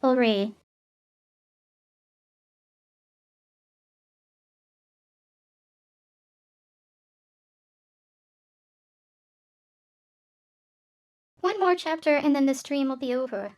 Ulri. One more chapter and then the stream will be over.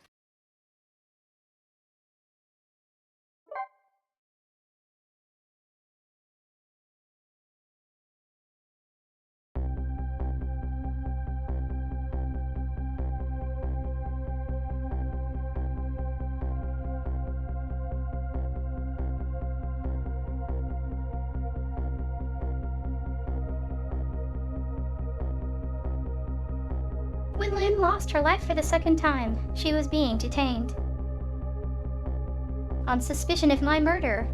When Lynn lost her life for the second time, she was being detained. On suspicion of my murder.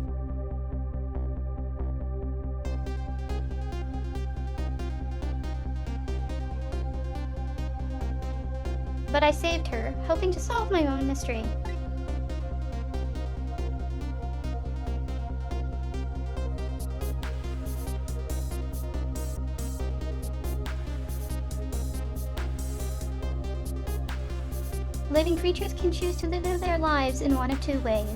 But I saved her, hoping to solve my own mystery. Living creatures can choose to live their lives in one of two ways.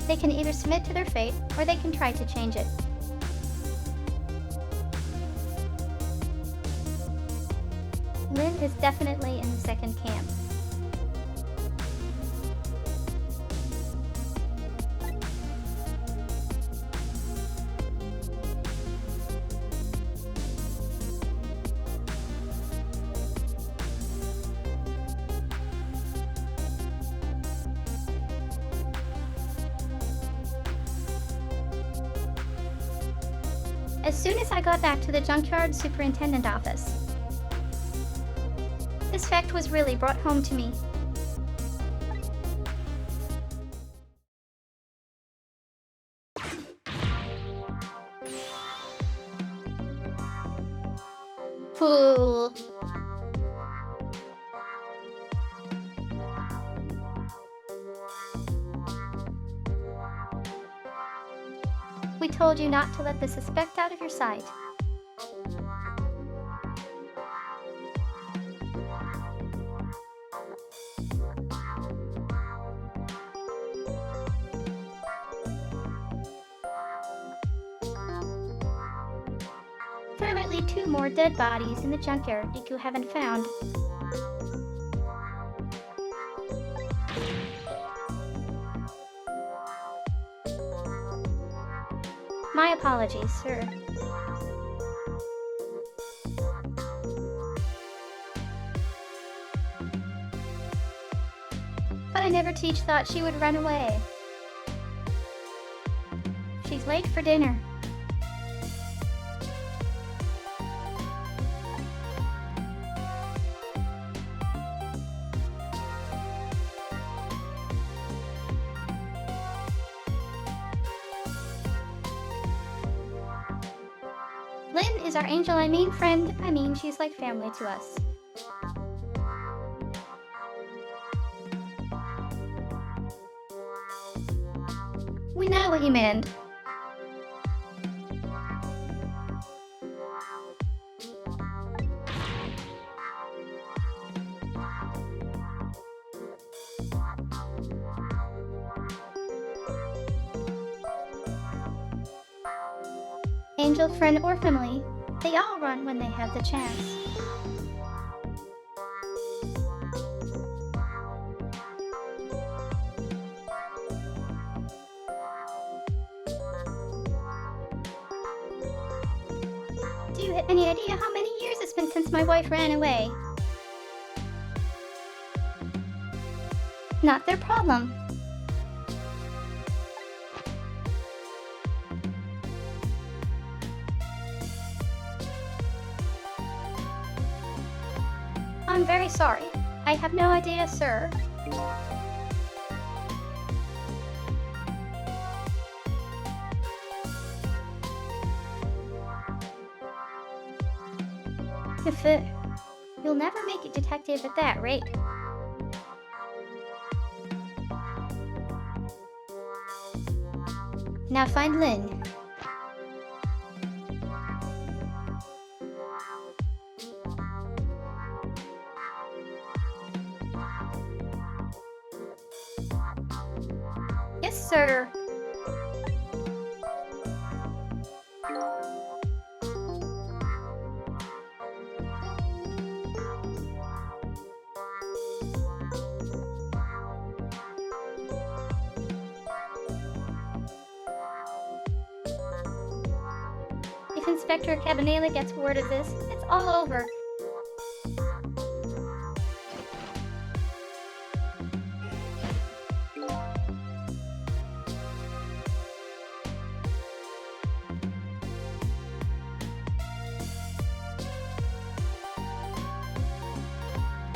They can either submit to their fate, or they can try to change it. Lynn is definitely in the second camp. As soon as I got back to the junkyard superintendent office, this fact was really brought home to me. Fool. We told you not to let the suspect out of your sight. Currently 2 more dead bodies in the junkyard that you haven't found. My apologies, sir. But I never teach thought she would run away. She's late for dinner. Lynn is our angel, friend. She's like family to us. We know what you meant. Angel, friend, or family, they all run when they have the chance. Do you have any idea how many years it's been since my wife ran away? Not their problem. I'm very sorry. I have no idea, sir. You'll never make it detective at that rate. Now find Lynn. sir. If Inspector Cabanela gets word of this, it's all over.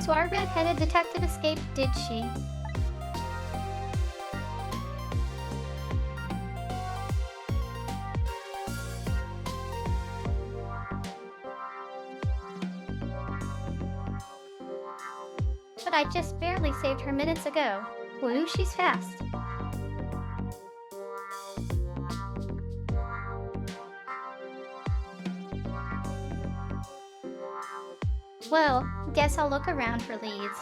So our red-headed detective escaped, did she? But I just barely saved her minutes ago. Woo, she's fast. Well, guess I'll look around for leads.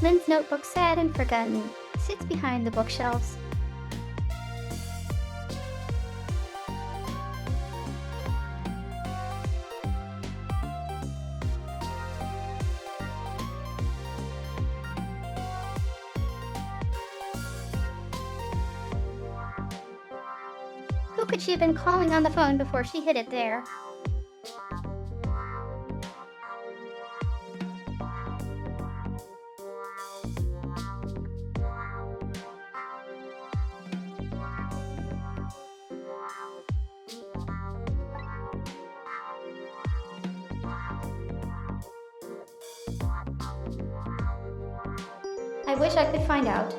Lynn's notebook, sad and forgotten, sits behind the bookshelves. Who could she have been calling on the phone before she hid it there? I wish I could find out.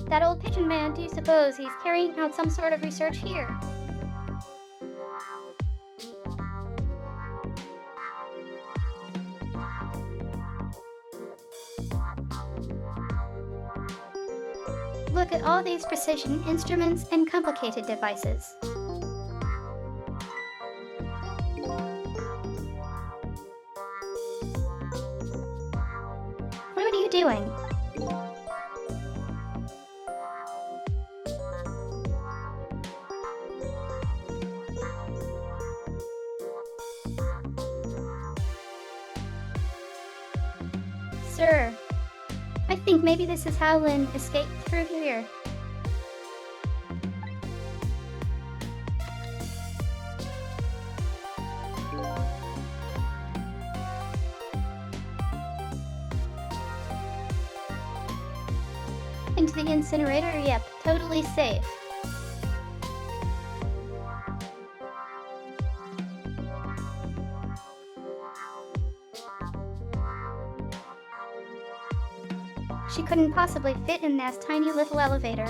That old pigeon man, do you suppose he's carrying out some sort of research here? Look at all these precision instruments and complicated devices. What are you doing? Sir, I think maybe this is how Lynn escaped through here. Into the incinerator? Yep, totally safe. She couldn't possibly fit in that tiny little elevator.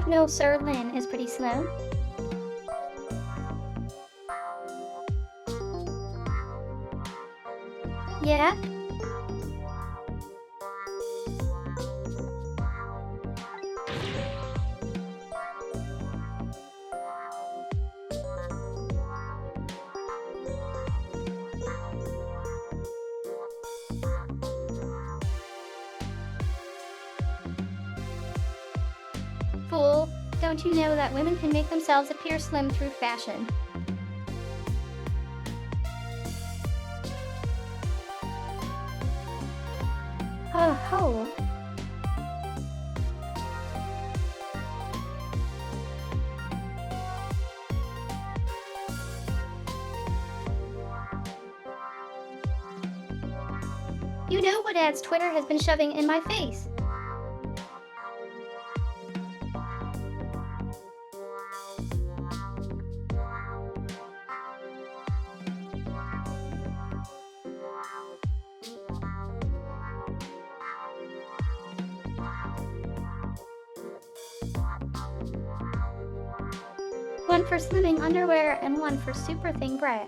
No, Sir Lin is pretty slim. Yeah? Fool, don't you know that women can make themselves appear slim through fashion? Oh, ho. You know what ads Twitter has been shoving in my face? One for slimming underwear and one for super thin bra.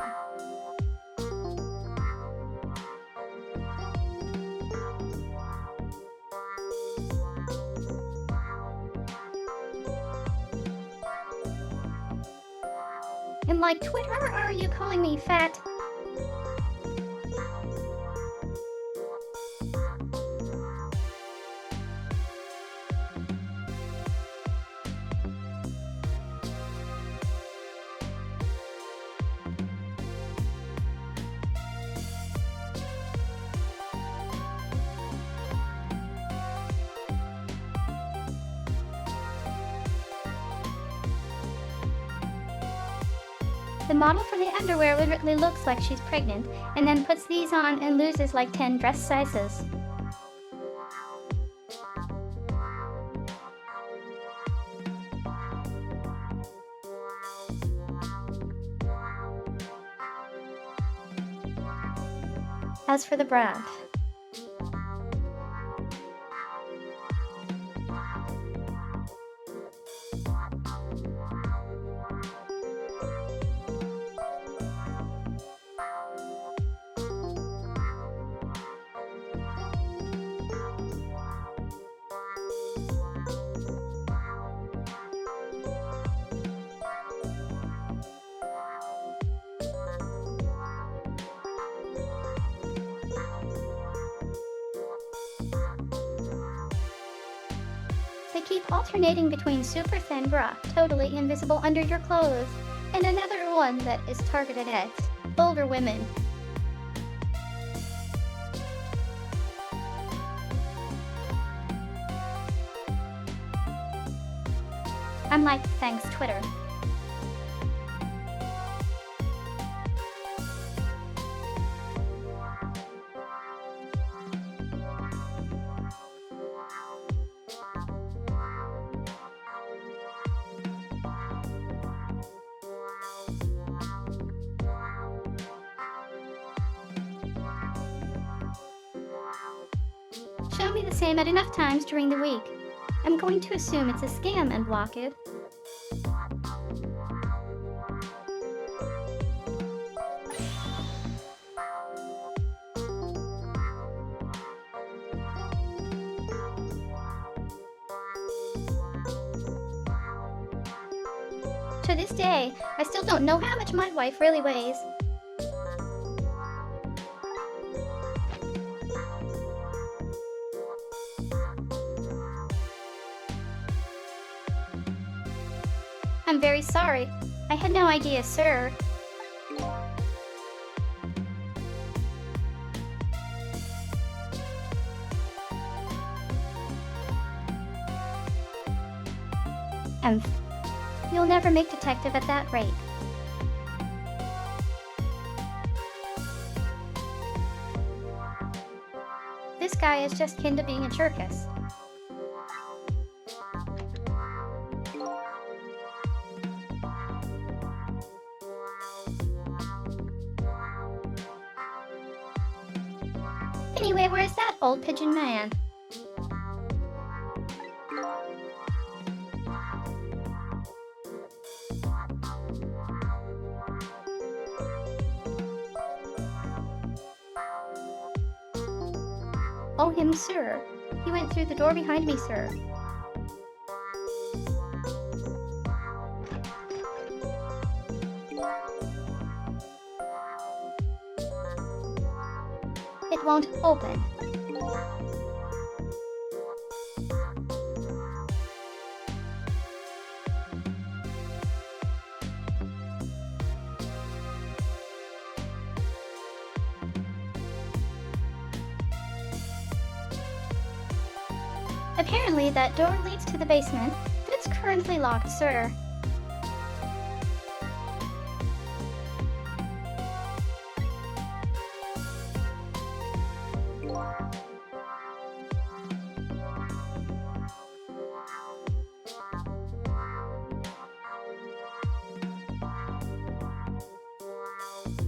And like Twitter, are you calling me fat? The model for the underwear literally looks like she's pregnant, and then puts these on and loses like 10 dress sizes. As for the bra, they keep alternating between super thin bra, totally invisible under your clothes, and another one that is targeted at older women. I'm like, thanks, Twitter. Show me the same at enough times during the week. I'm going to assume it's a scam and block it. To this day, I still don't know how much my wife really weighs. I'm very sorry. I had no idea, sir. You'll never make detective at that rate. This guy is just kin to being a circus. Anyway, where's that old pigeon man? Oh, him, sir. He went through the door behind me, sir. It won't open. Apparently that door leads to the basement, but it's currently locked, sir.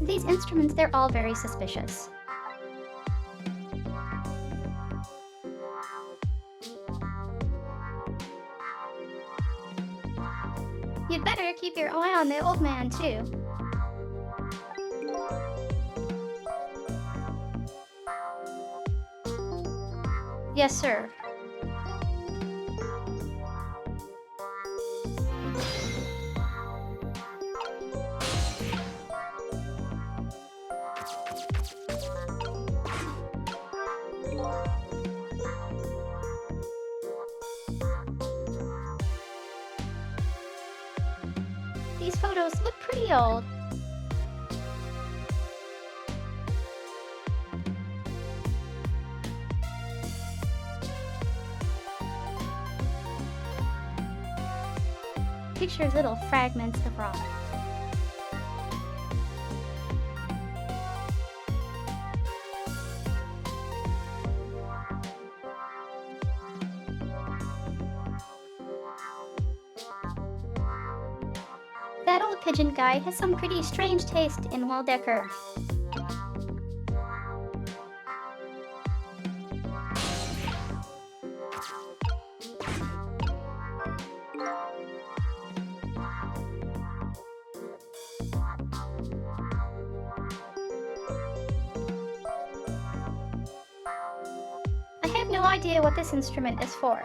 These instruments, they're all very suspicious. You'd better keep your eye on the old man, too. Yes, sir. These photos look pretty old. Pictures little fragments of rock. That old pigeon guy has some pretty strange taste in wall decor. I have no idea what this instrument is for.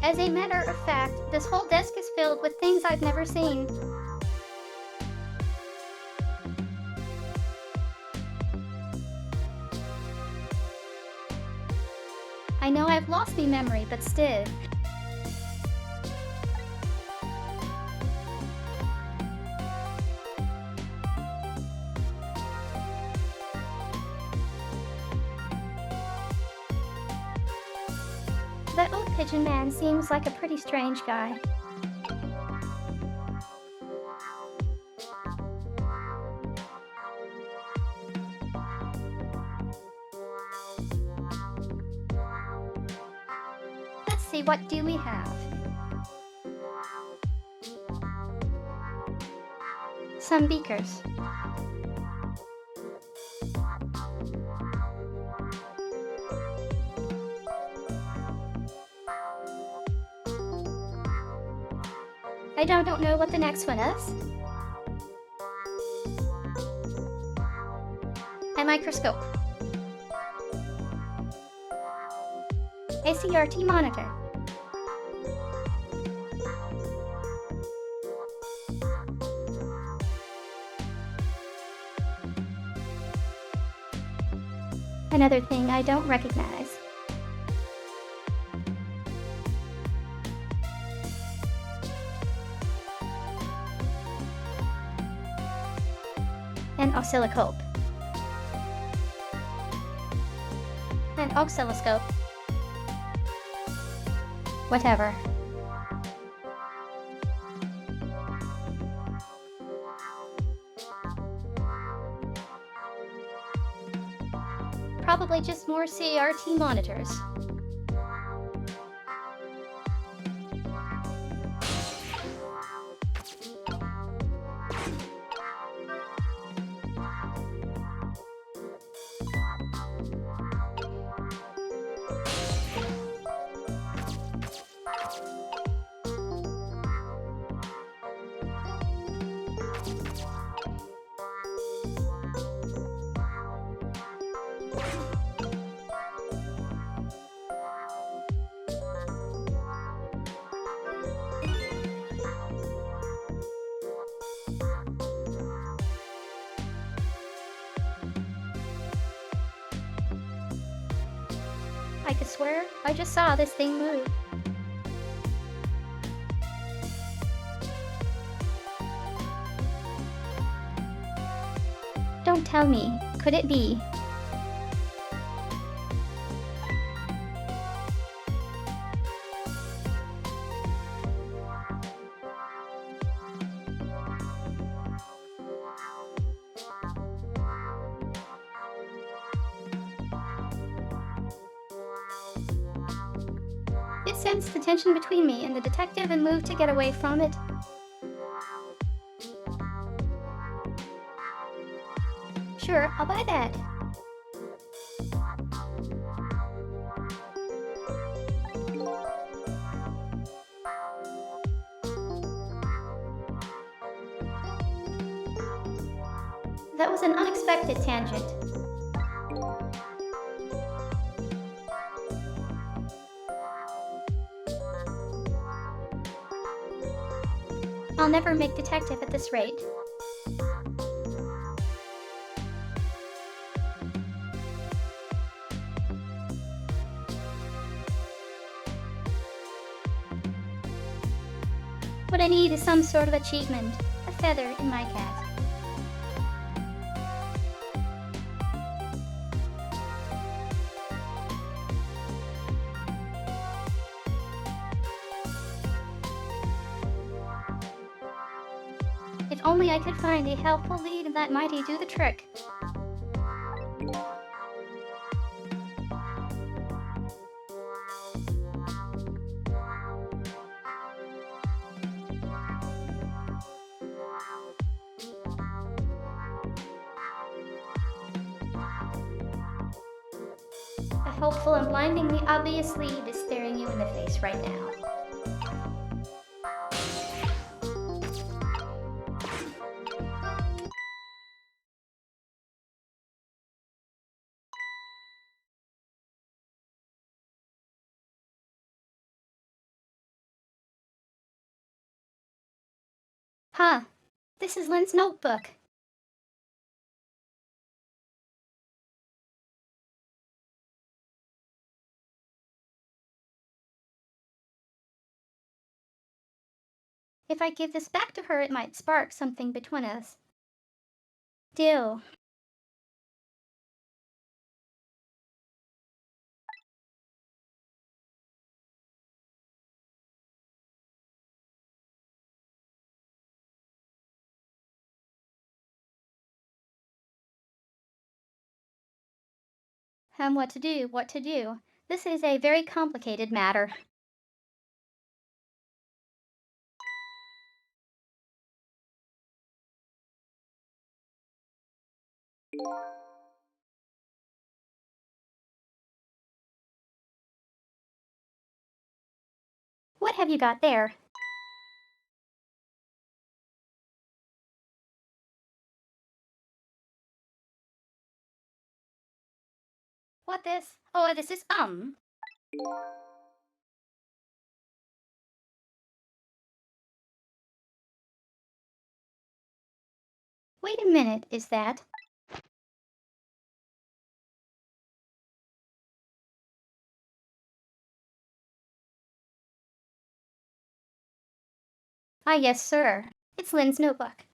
As a matter of fact, this whole desk is filled with things I've never seen. I know I've lost me memory, but still. That old pigeon man seems like a pretty strange guy. Let's see, what do we have? Some beakers. I don't know what the next one is. A microscope. A CRT monitor. Another thing I don't recognize. An oscilloscope. An oscilloscope. Whatever. Probably just more CRT monitors. I could swear I just saw this thing move. Don't tell me. Could it be? It sensed the tension between me and the detective and moved to get away from it. Sure, I'll buy that. That was an unexpected tangent. I'll never make detective at this rate. What I need is some sort of achievement. A feather in my cap. If only I could find a helpful lead that might do the trick. A helpful and blindingly obvious lead is staring you in the face right now. Huh. This is Lynn's notebook. If I give this back to her, it might spark something between us. Deal. What to do, what to do. This is a very complicated matter. What have you got there? What this? Oh, this is, Wait a minute, is that? Ah, yes, sir. It's Lynn's notebook.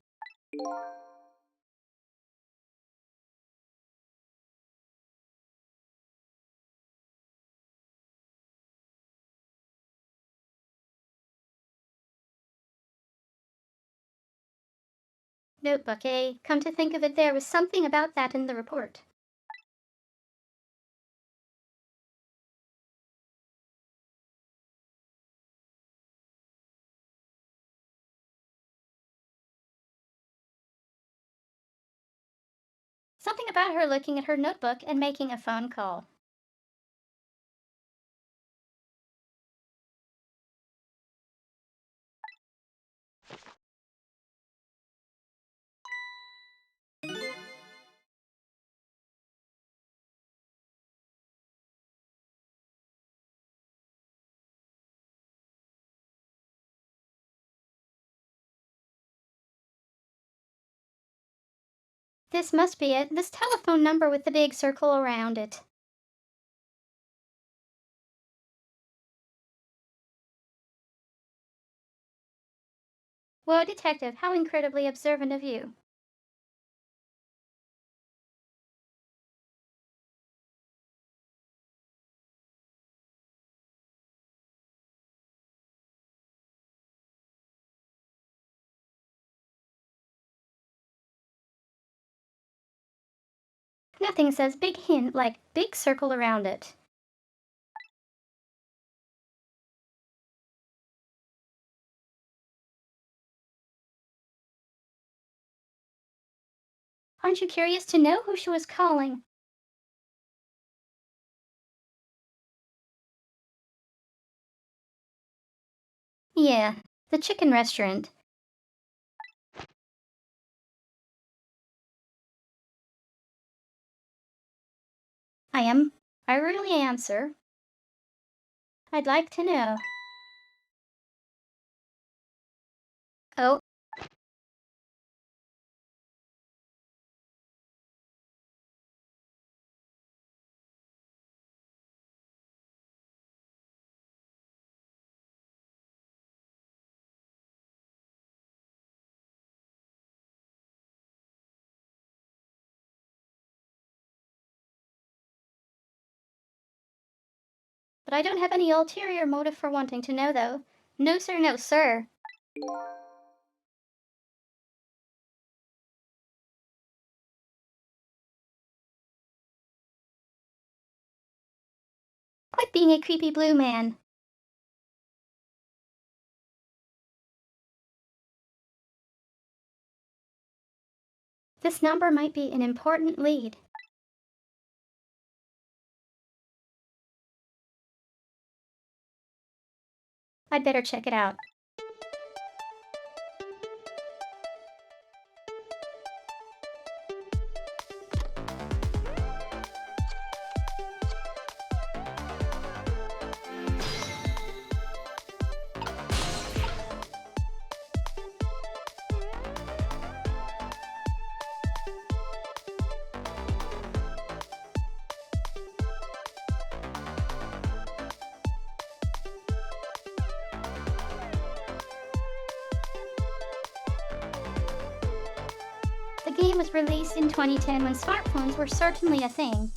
Notebook, eh? Come to think of it, there was something about that in the report. Something about her looking at her notebook and making a phone call. This must be it. This telephone number with the big circle around it. Whoa, detective, how incredibly observant of you. Nothing says big hint like big circle around it. Aren't you curious to know who she was calling? Yeah, the chicken restaurant. I am. I really am, sir. I'd like to know. Oh, but I don't have any ulterior motive for wanting to know, though. No, sir, no, sir. Quit being a creepy blue man. This number might be an important lead. I'd better check it out. The game was released in 2010 when smartphones were certainly a thing.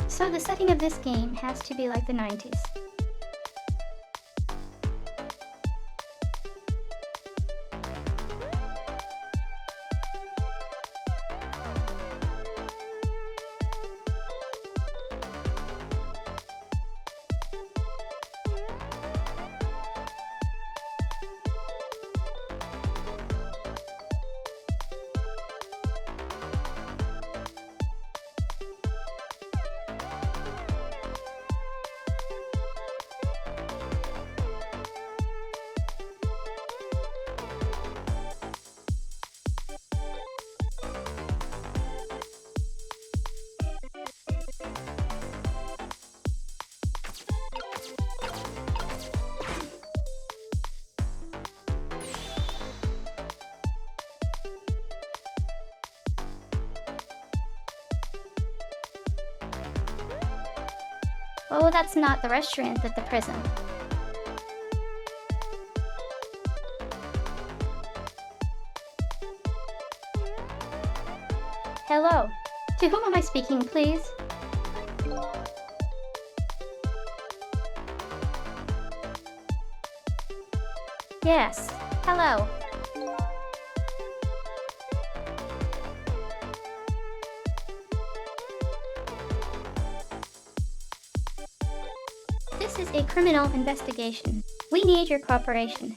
So the setting of this game has to be like the 90s. Oh, that's not the restaurant at the prison. Hello. To whom am I speaking, please? Yes. Hello. This is a criminal investigation. We need your cooperation.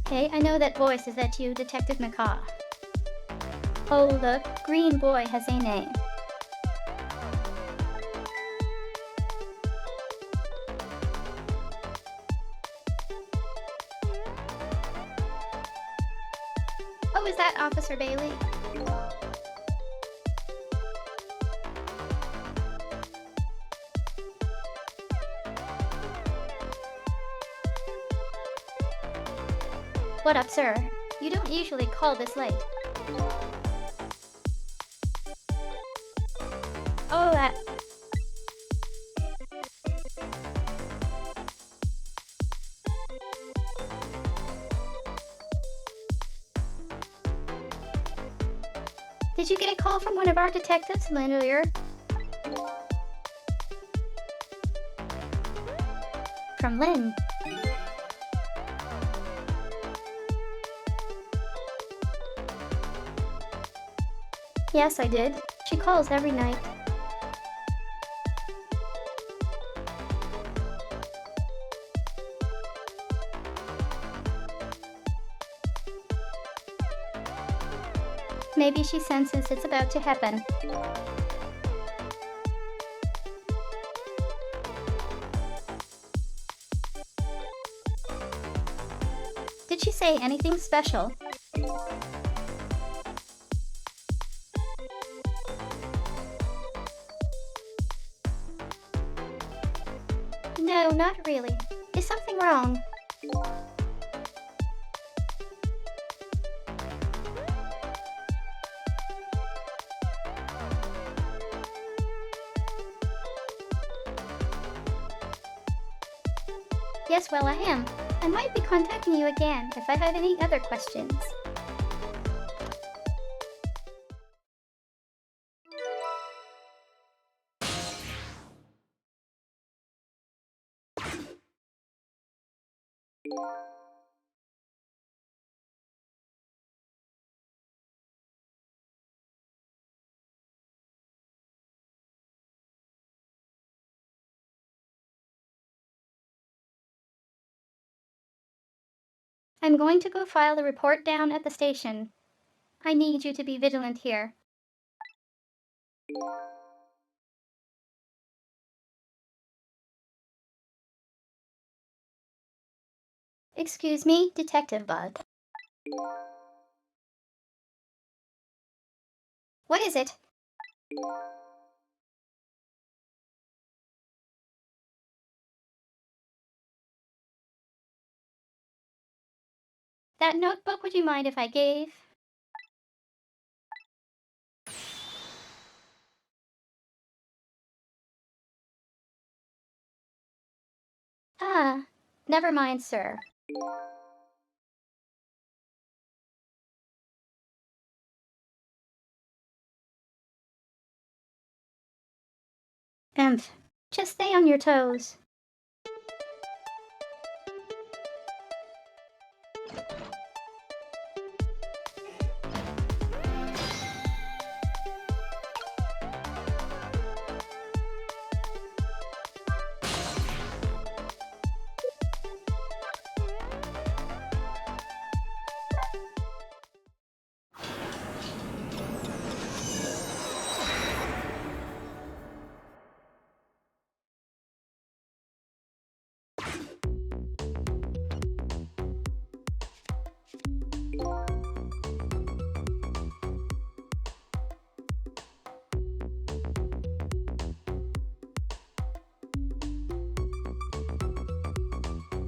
Hey, I know that voice. Is that you, Detective McCaw? Oh, look, Green Boy has a name. Oh, is that Officer Bailey? What up, sir? You don't usually call this late. Oh, that... Did you get a call from one of our detectives earlier? From Lynn. Yes, I did. She calls every night. Maybe she senses it's about to happen. Did she say anything special? No, not really. Is something wrong? Yes, well, I am. I might be contacting you again if I have any other questions. I'm going to go file the report down at the station. I need you to be vigilant here. Excuse me, Detective Bud. What is it? That notebook, would you mind if I gave? Ah, never mind, sir. Just stay on your toes.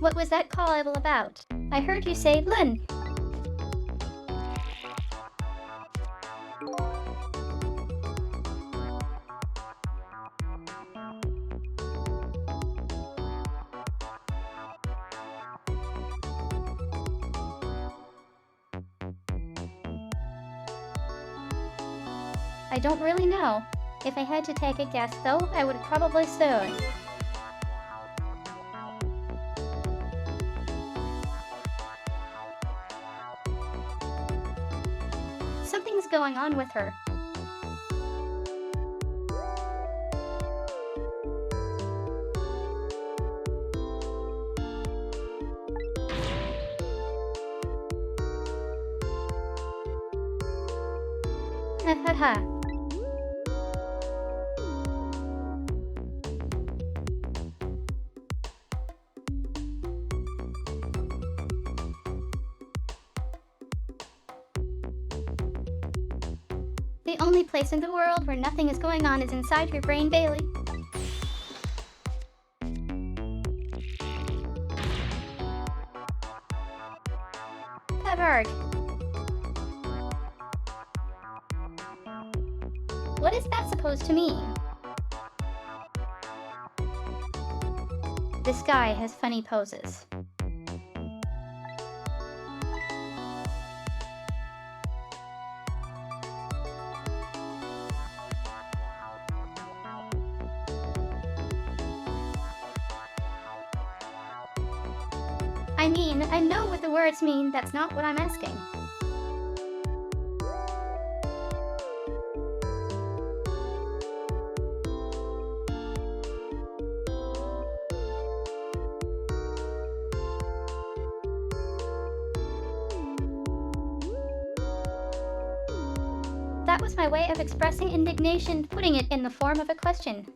What was that call all about? I heard you say Lynn. I don't really know. If I had to take a guess, though, I would probably say something's going on with her. Haha. The only place in the world where nothing is going on is inside your brain, Bailey. What is that supposed to mean? This guy has funny poses. I mean, I know what the words mean, that's not what I'm asking. That was my way of expressing indignation, putting it in the form of a question.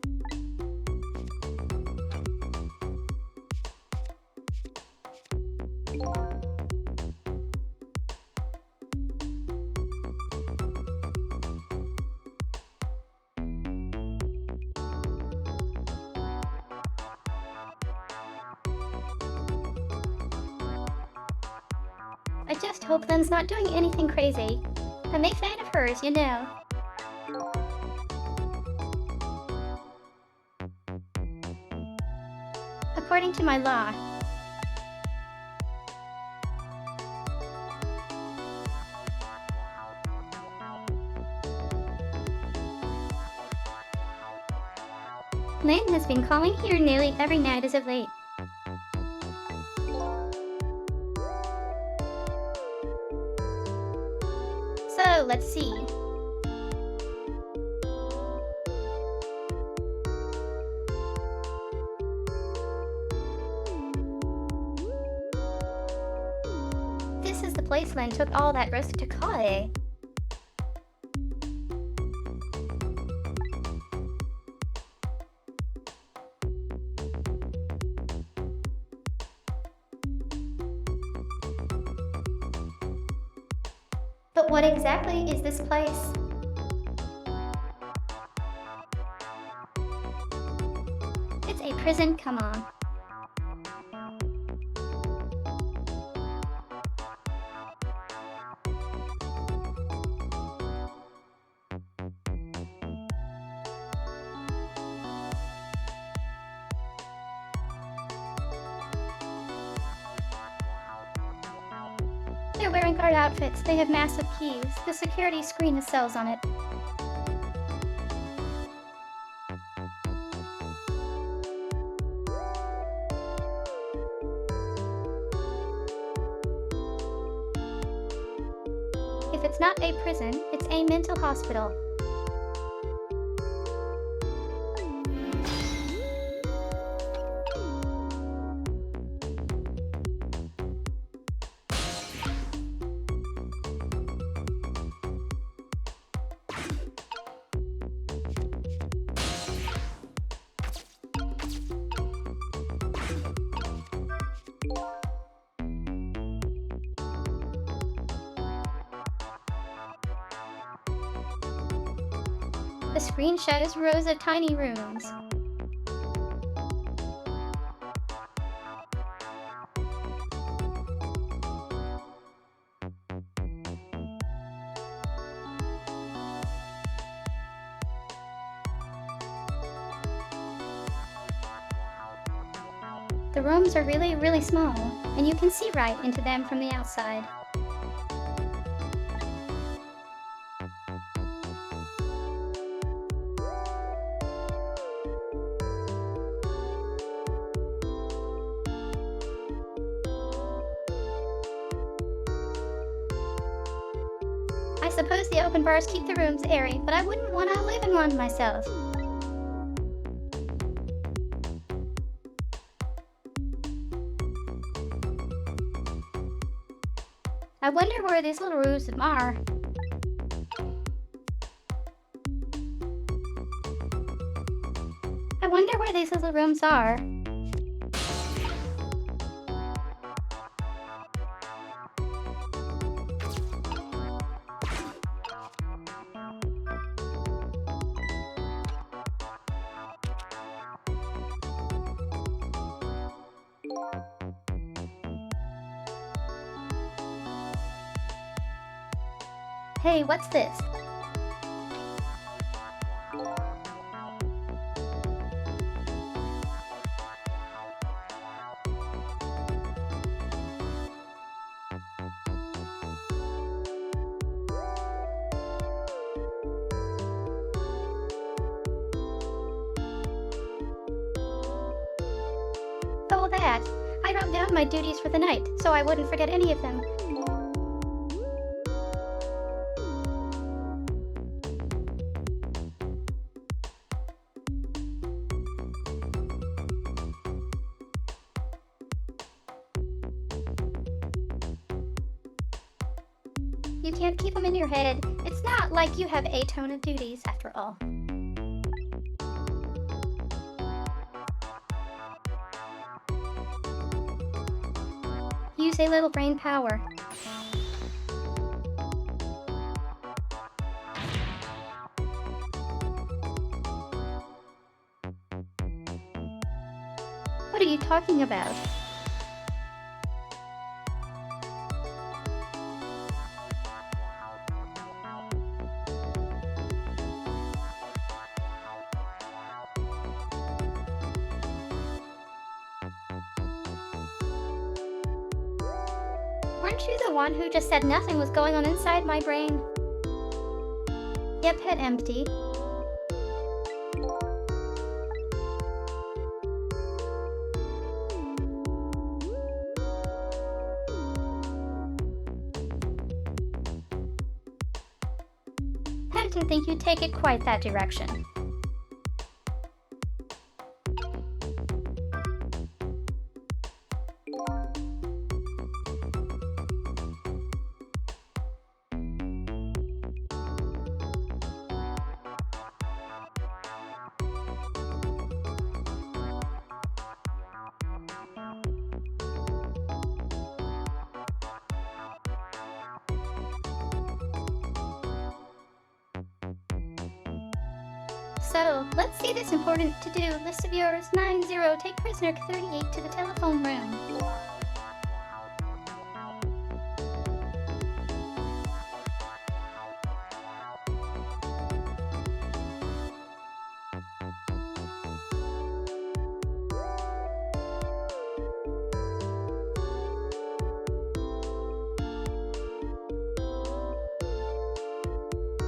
I just hope Lynn's not doing anything crazy. I'm a fan of hers, you know. According to my law. Lynn has been calling here nearly every night as of late. So, let's see. This is the place Lynn took all that risk to call it. But what exactly is this place? It's a prison, come on. They're wearing guard outfits, they have massive keys, the security screen has cells on it. If it's not a prison, it's a mental hospital. The screen shows rows of tiny rooms. The rooms are really, really small, and you can see right into them from the outside. I suppose the open bars keep the rooms airy, but I wouldn't want to live in one myself. I wonder where these little rooms are. I wonder where these little rooms are. Hey, what's this? that. I wrote down my duties for the night, so I wouldn't forget any of them. You can't keep them in your head. It's not like you have a ton of duties, after all. Use a little brain power. What are you talking about? Weren't you the one who just said nothing was going on inside my brain? Yep, head empty. I didn't think you'd take it quite that direction. So, let's see this important to-do list of yours. 90, take prisoner 38 to the telephone room.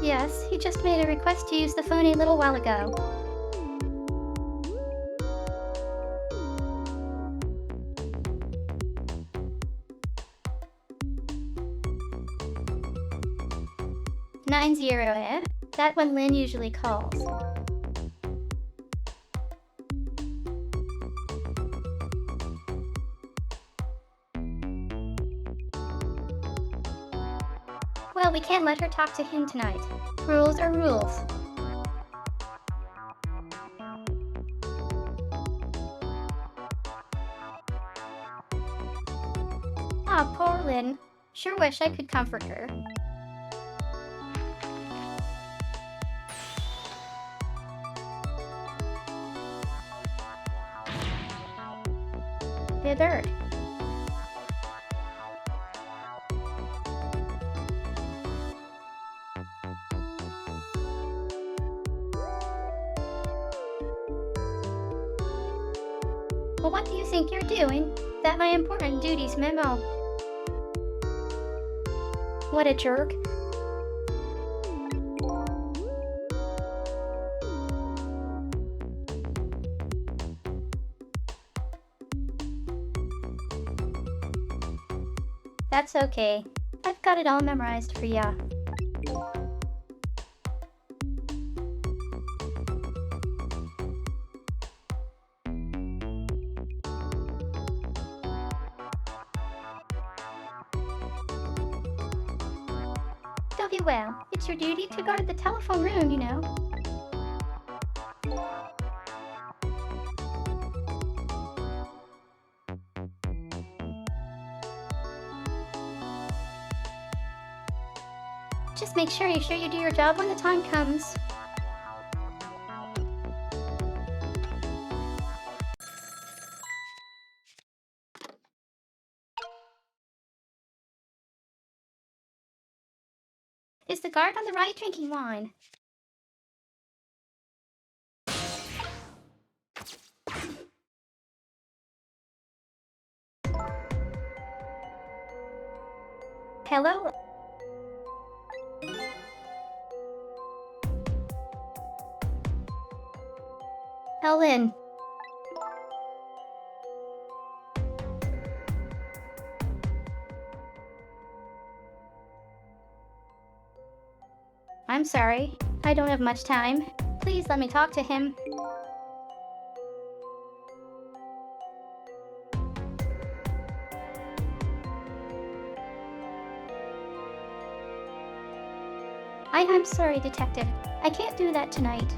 Yes, he just made a request to use the phone a little while ago. Nine zero, eh? That one Lynn usually calls. Well, we can't let her talk to him tonight. Rules are rules. Ah, poor Lynn. Sure wish I could comfort her. The bird. Well, what do you think you're doing? That my important duties memo. What a jerk. That's okay. I've got it all memorized for ya. Don't be well. It's your duty to guard the telephone room, you know. Just make sure you do your job when the time comes. Is the guard on the right drinking wine? Hello? Ellen. I'm sorry. I don't have much time. Please let me talk to him. I'm sorry, Detective. I can't do that tonight.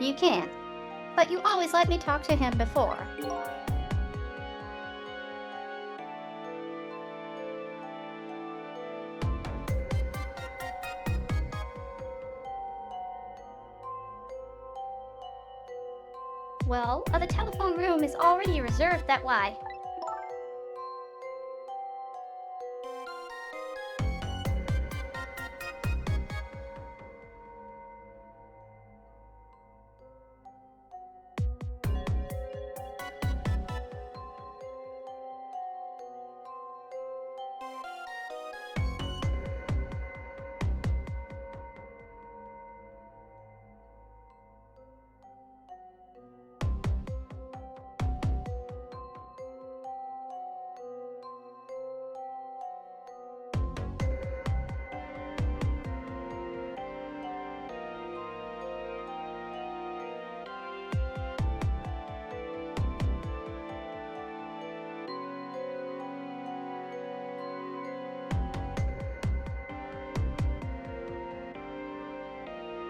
You can. But you always let me talk to him before. Well, the telephone room is already reserved, that why.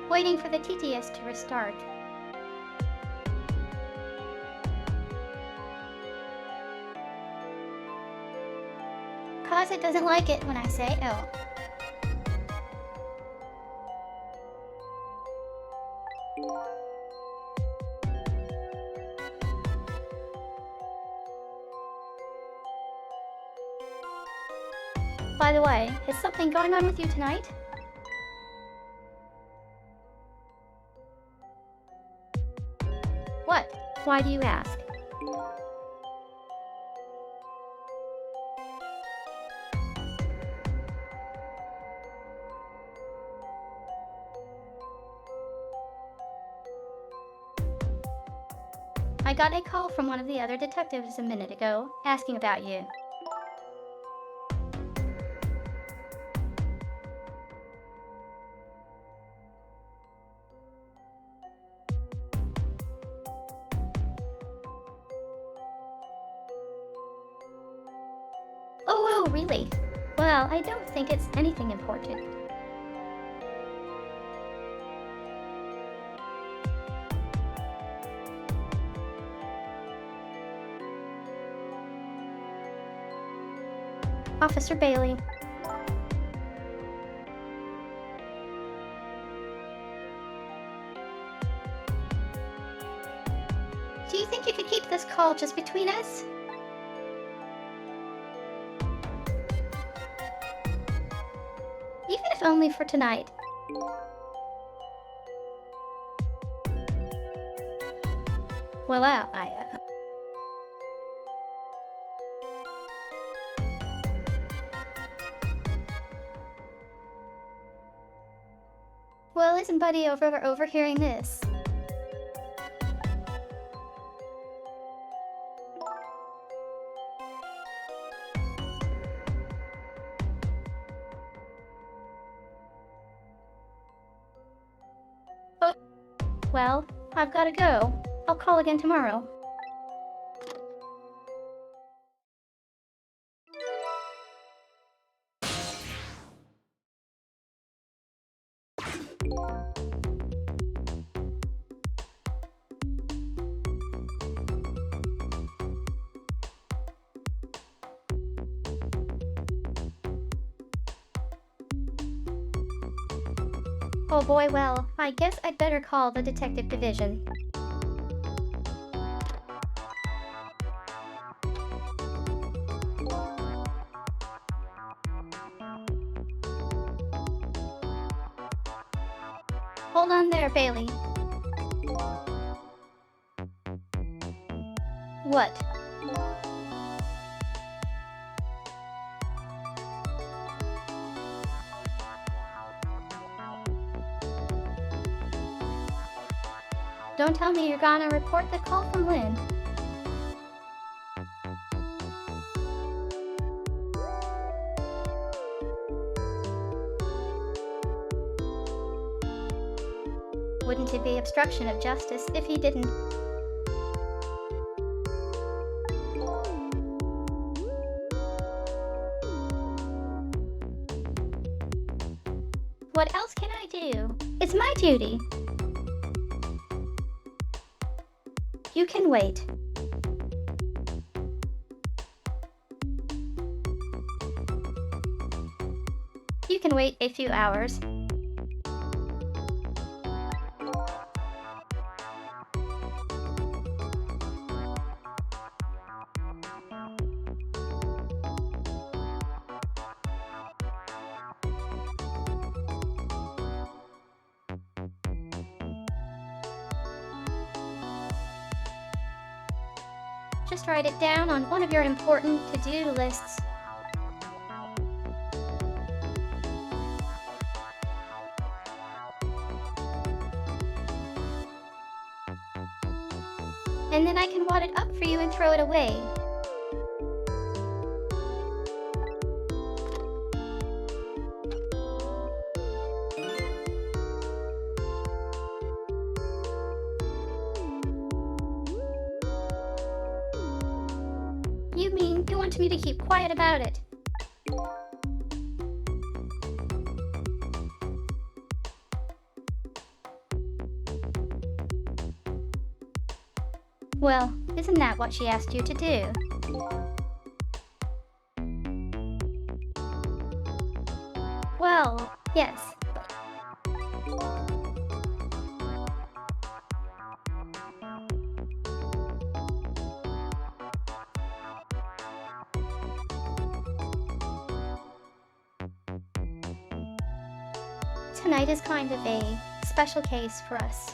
Waiting for the TTS to restart. Cause it doesn't like it when I say oh. By the way, is something going on with you tonight? What? Why do you ask? I got a call from one of the other detectives a minute ago, asking about you. Oh, really? Well, I don't think it's anything important. Officer Bailey. Do you think you could keep this call just between us? Even if only for tonight. Well, Well, isn't Buddy overhearing this? Oh, well, I've gotta go. I'll call again tomorrow. Oh boy, well, I guess I'd better call the detective division. Hold on there, Bailey. What? Don't tell me you're gonna report the call from Lynn. Wouldn't it be obstruction of justice if he didn't? What else can I do? It's my duty. You can wait. You can wait a few hours. Just write it down on one of your important to-do lists. And then I can wad it up for you and throw it away. You mean you want me to keep quiet about it? Well, isn't that what she asked you to do? Well, yes. Tonight is kind of a special case for us.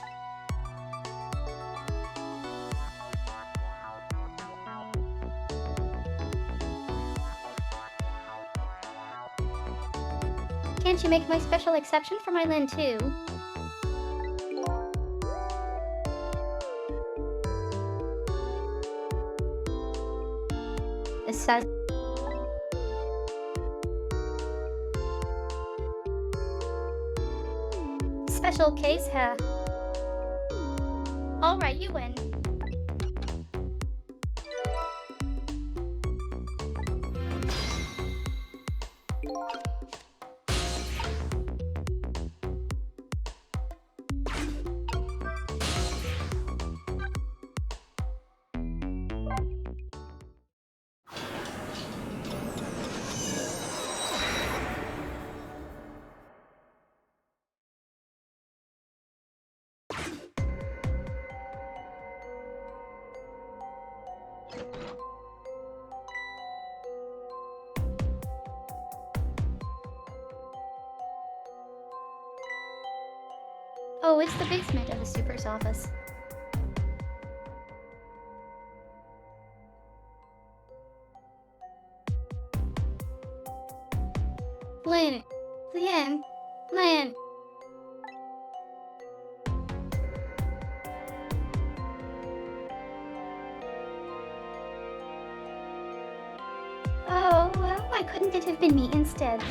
Can't you make my special exception for my Lynn too? This says special case, huh? Alright, you win. Oh, it's the basement of the super's office. Lynn. Lynn. Lynn. Oh, well, why couldn't it have been me instead?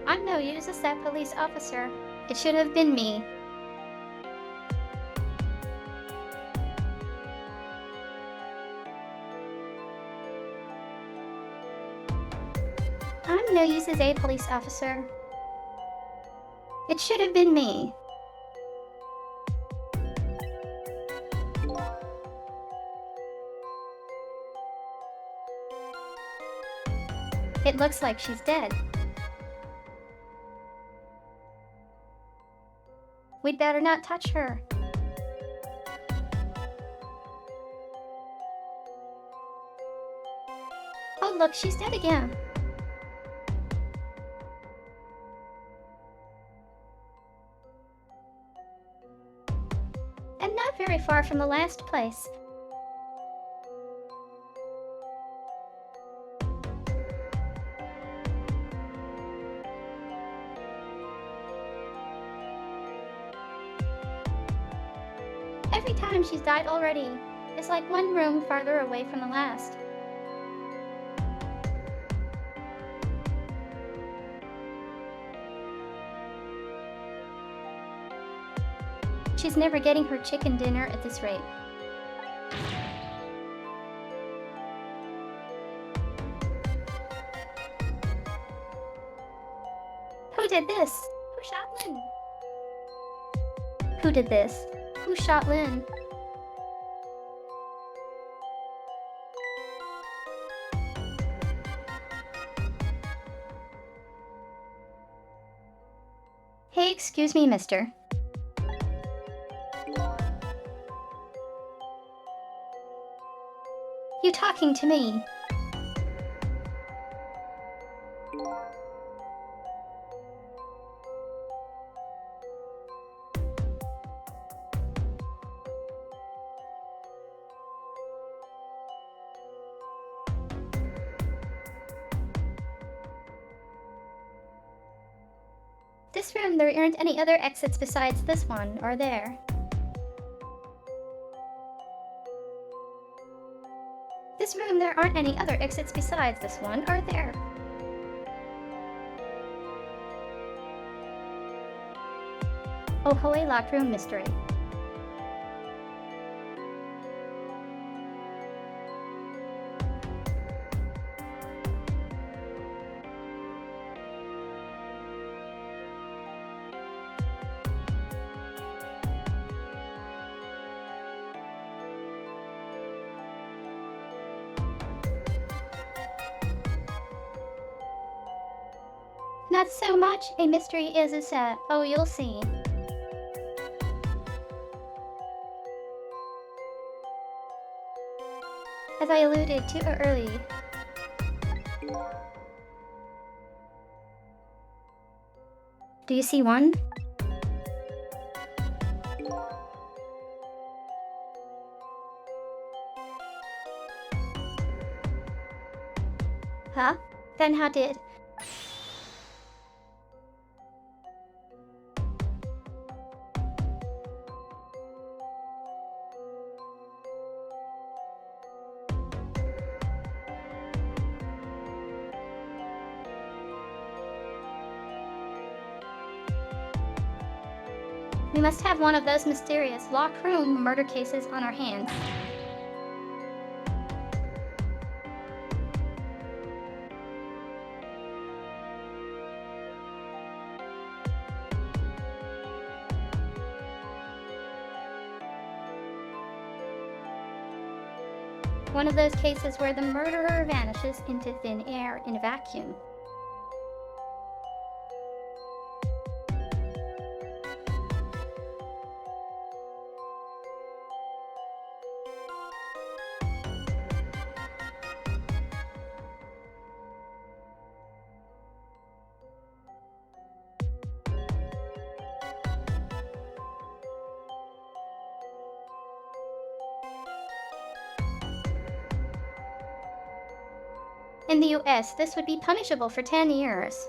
I'm no use as that police officer. It should have been me. I'm no use as a police officer. It should have been me. It looks like she's dead. We'd better not touch her. Oh, look, she's dead again. And not very far from the last place. Every time she's died already, it's like one room farther away from the last. She's never getting her chicken dinner at this rate. Who did this? Who shot Lynn? Who did this? Who shot Lynn? Hey, excuse me, mister. You talking to me? This room, there aren't any other exits besides this one, are there? This room, there aren't any other exits besides this one, are there? Oh, holy locked room mystery. Not so much a mystery is a set. Oh, you'll see. As I alluded to earlier. Do you see one? Huh? Then how did... We must have one of those mysterious locked room murder cases on our hands. One of those cases where the murderer vanishes into thin air in a vacuum. In the US, this would be punishable for 10 years.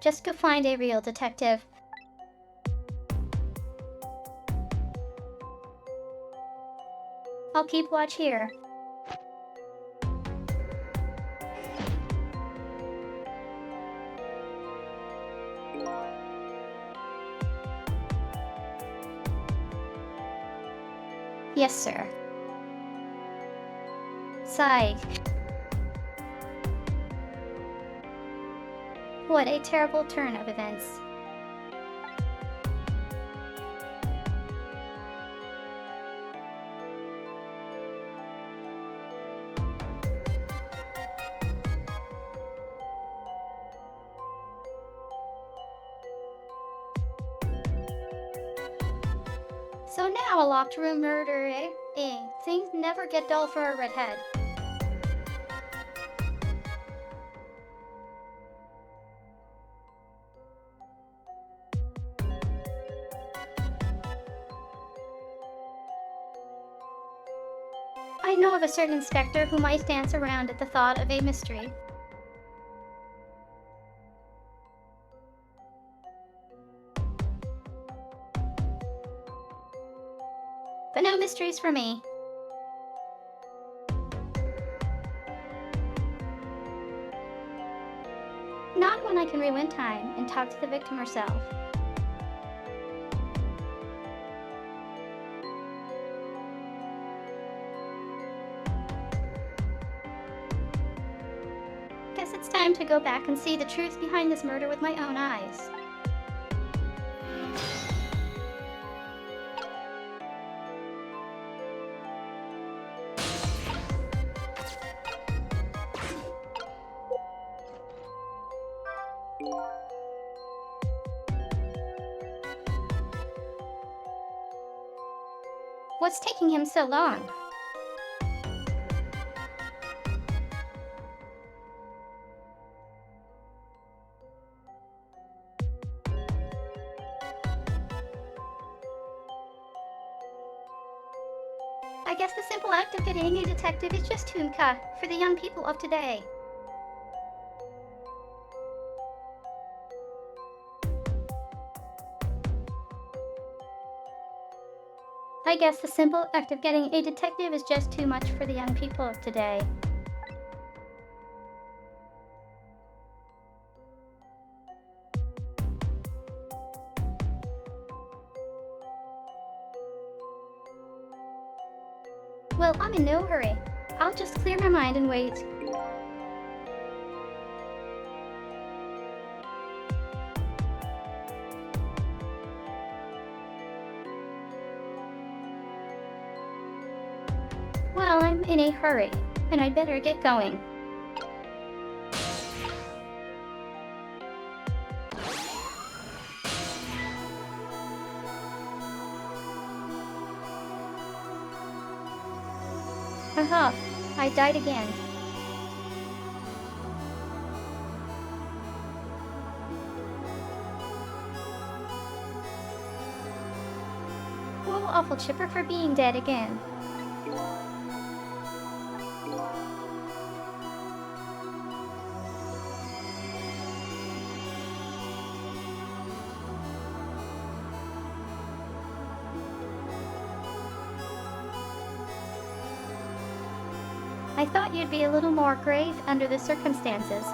Just go find a real detective. I'll keep watch here. Yes, sir. Psych. What a terrible turn of events. So now a locked room murder, eh? Things never get dull for a redhead. I know of a certain inspector who might dance around at the thought of a mystery. But no mysteries for me. Not when I can rewind time and talk to the victim herself. Guess it's time to go back and see the truth behind this murder with my own eyes. What's taking him so long? I guess the simple act of getting a detective is just tunka for the young people of today. I guess the simple act of getting a detective is just too much for the young people of today. Well, I'm in no hurry. I'll just clear my mind and wait. Well, I'm in a hurry, and I'd better get going. Haha, I died again. Oh, awful chipper for being dead again. I thought you'd be a little more grave under the circumstances.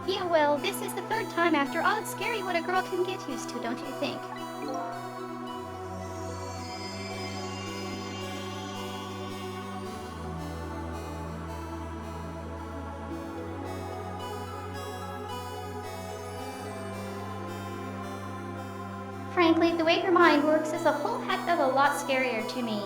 Yeah, well, this is the third time after all. It's scary what a girl can get used to, don't you think? Frankly, the way her mind works is a whole heck of a lot scarier to me.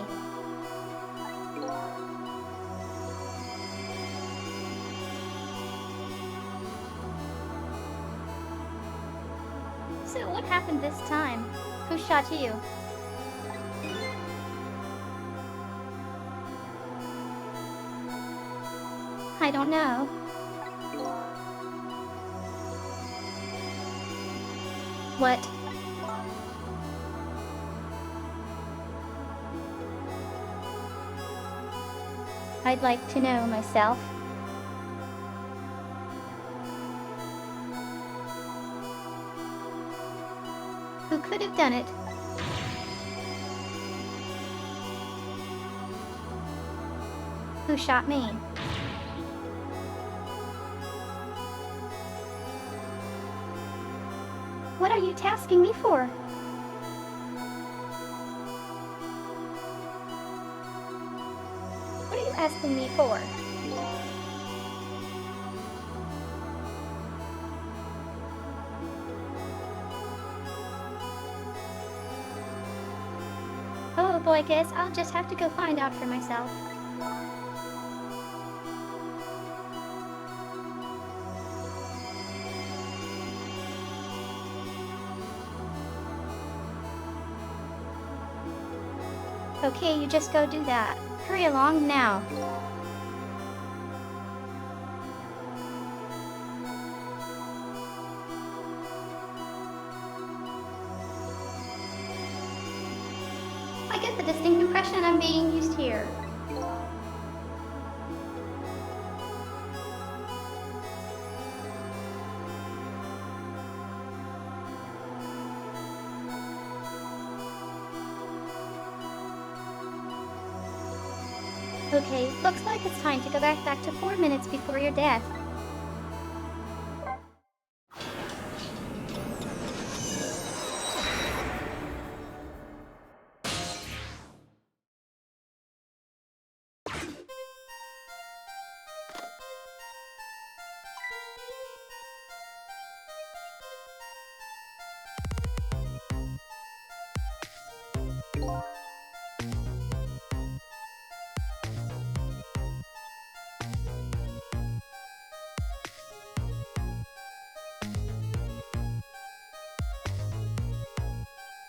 So what happened this time? Who shot you? I don't know. What? I'd like to know myself. Who could have done it? Who shot me? What are you tasking me for? What are you asking me for? Oh boy, guess I'll just have to go find out for myself. Okay, you just go do that. Hurry along now. I get the distinct impression I'm being used here. Okay, looks like it's time to go back to 4 minutes before your death.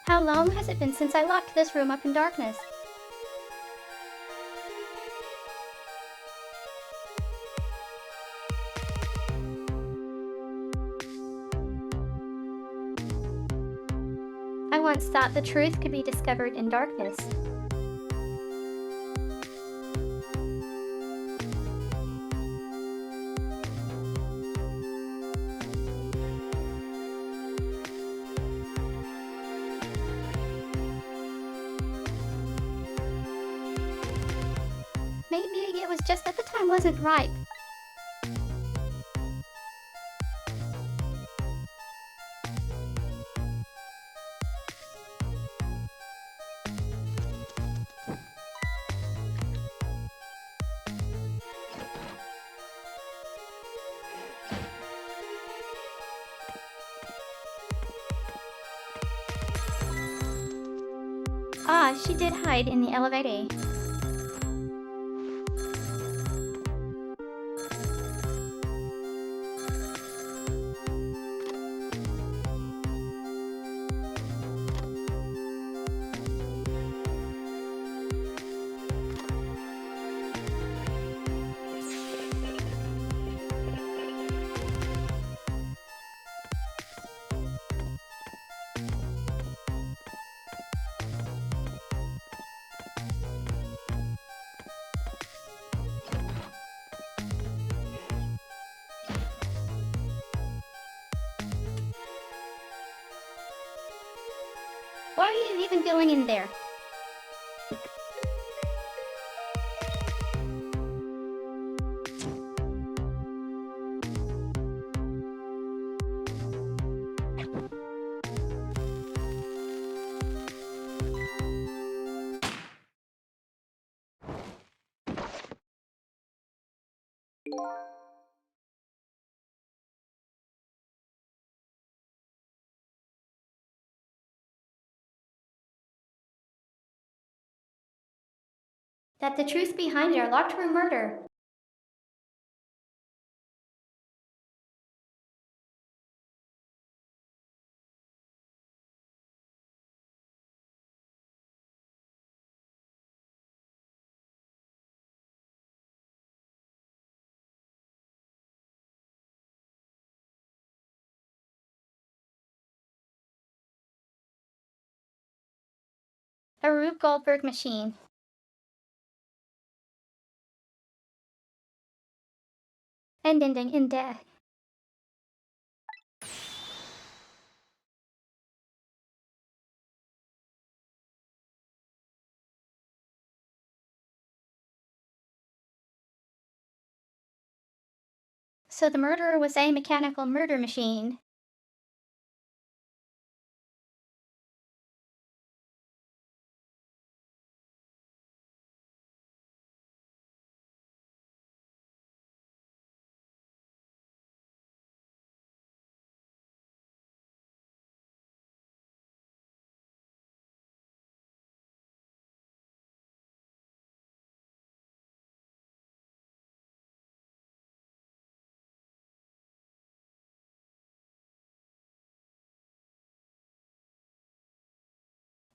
How long has it been since I locked this room up in darkness? I once thought the truth could be discovered in darkness. Maybe it was just that the time wasn't ripe. Ah, she did hide in the elevator. Why are you even going in there? That the truth behind our locked room murder. A Rube Goldberg machine. And ending in death. So the murderer was a mechanical murder machine.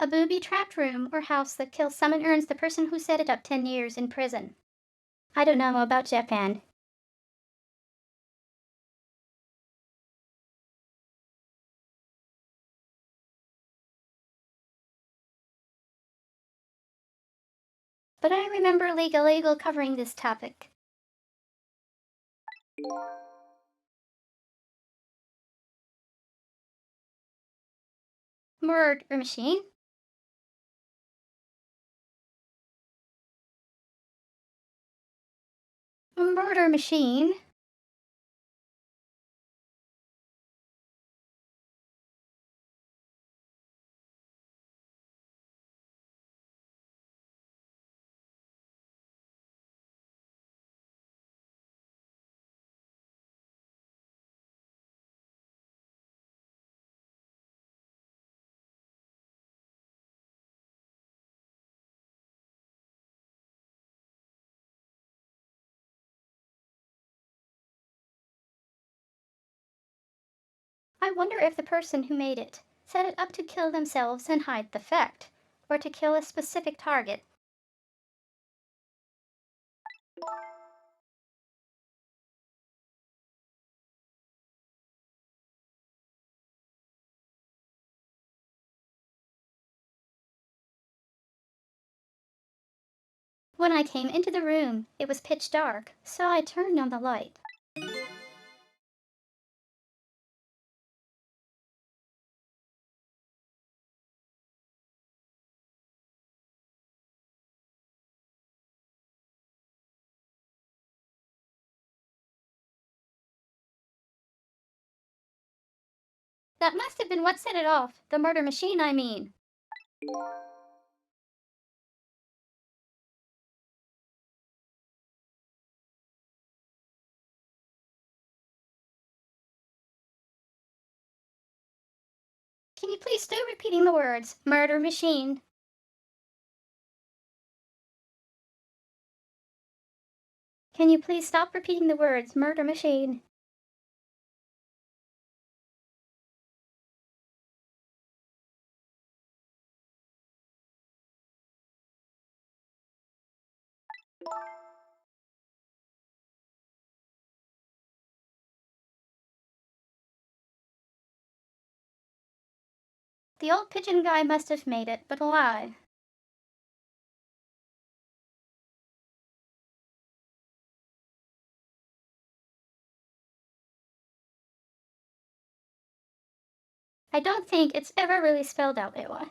A booby-trapped room or house that kills someone earns the person who set it up 10 years in prison. I don't know about Japan. But I remember Legal covering this topic. Murder machine? Murder machine? I wonder if the person who made it set it up to kill themselves and hide the fact, or to kill a specific target. When I came into the room, it was pitch dark, so I turned on the light. That must have been what set it off. The murder machine, I mean. Can you please stop repeating the words, murder machine? Can you please stop repeating the words, murder machine? The old pigeon guy must have made it, but why? I don't think it's ever really spelled out that way.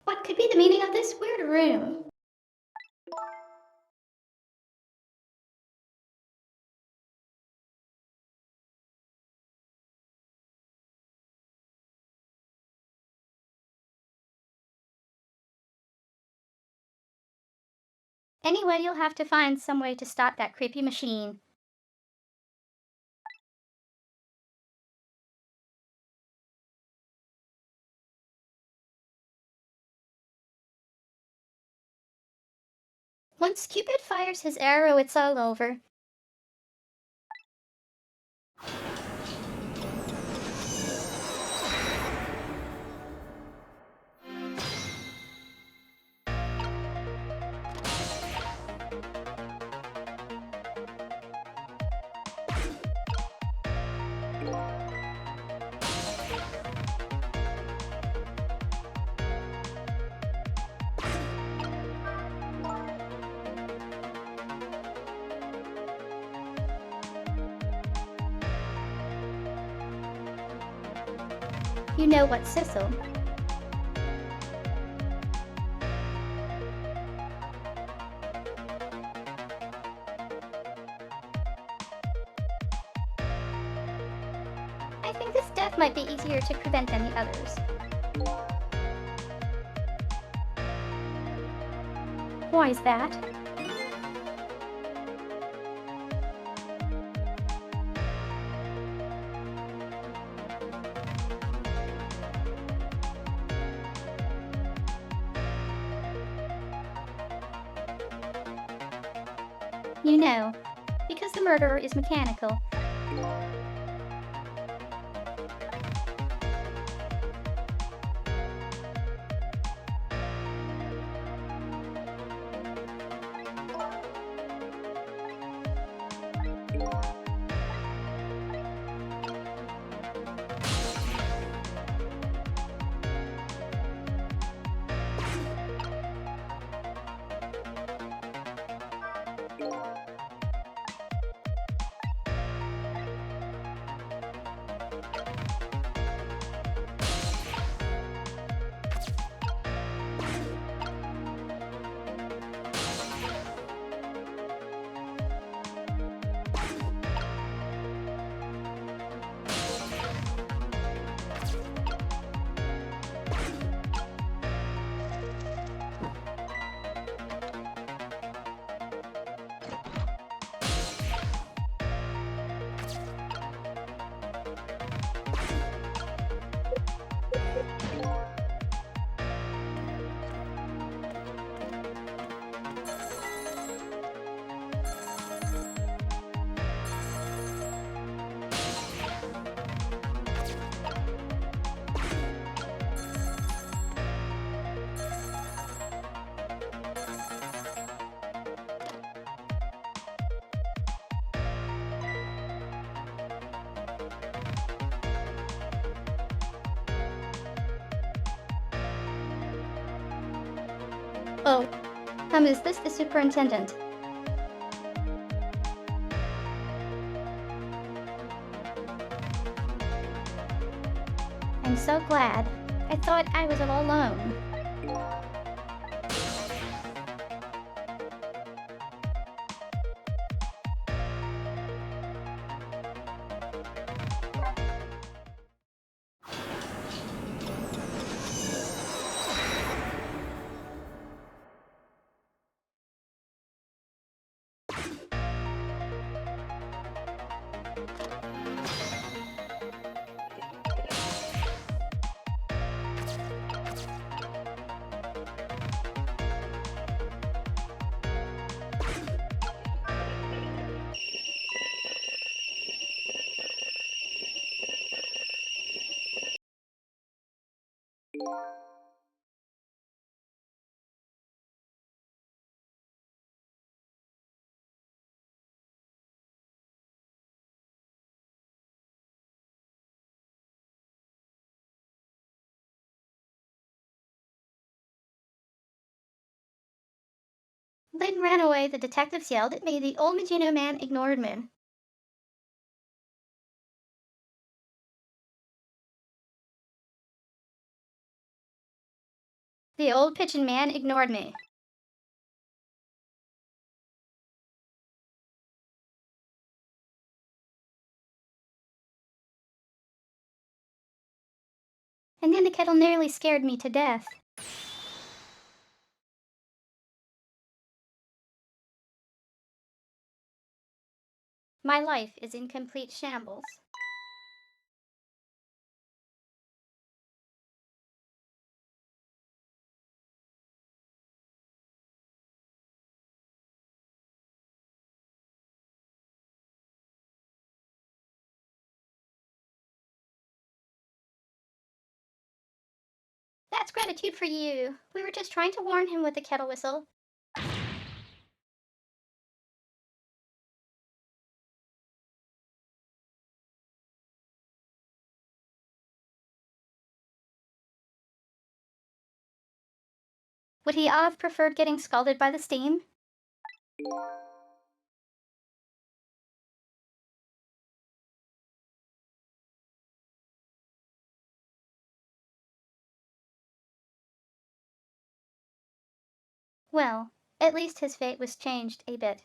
What could be the meaning of this weird room? Anyway, you'll have to find some way to stop that creepy machine. Once Cupid fires his arrow, it's all over. You know what, Sissel? I think this death might be easier to prevent than the others. Why is that? You know, because the murderer is mechanical. Oh, is this the superintendent? I'm so glad. I thought I was all alone. Lynn ran away, the detectives yelled at me, the old Magino man ignored me. The old pigeon man ignored me. And then the kettle nearly scared me to death. My life is in complete shambles. That's gratitude for you. We were just trying to warn him with the kettle whistle. Would he have preferred getting scalded by the steam? Well, at least his fate was changed a bit.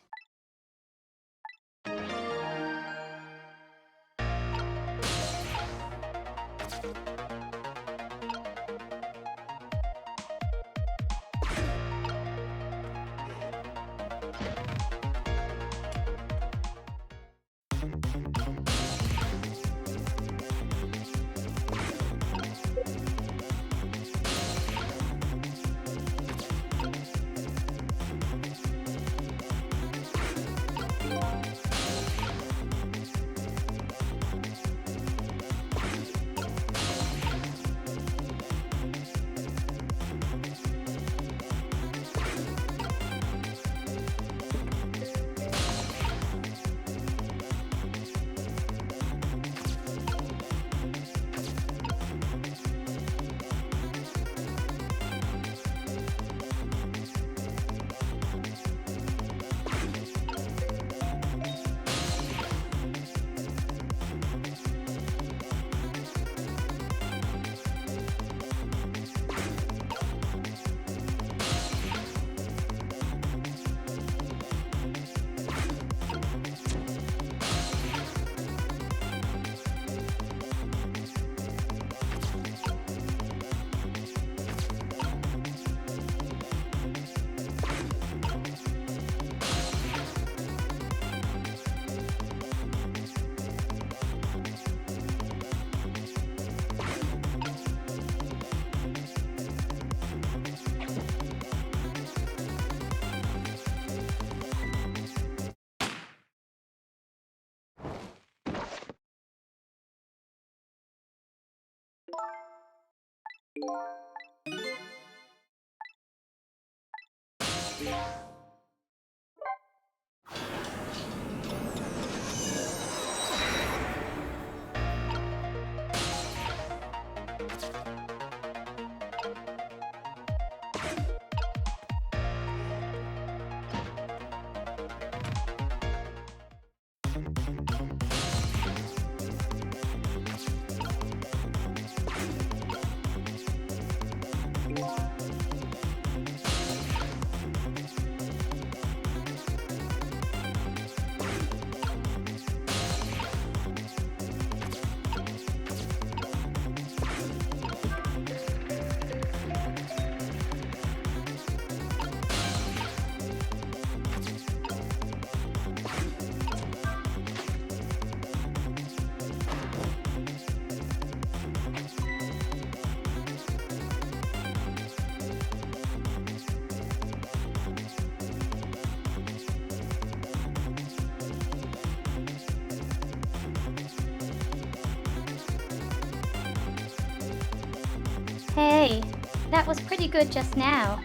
Hey, that was pretty good just now.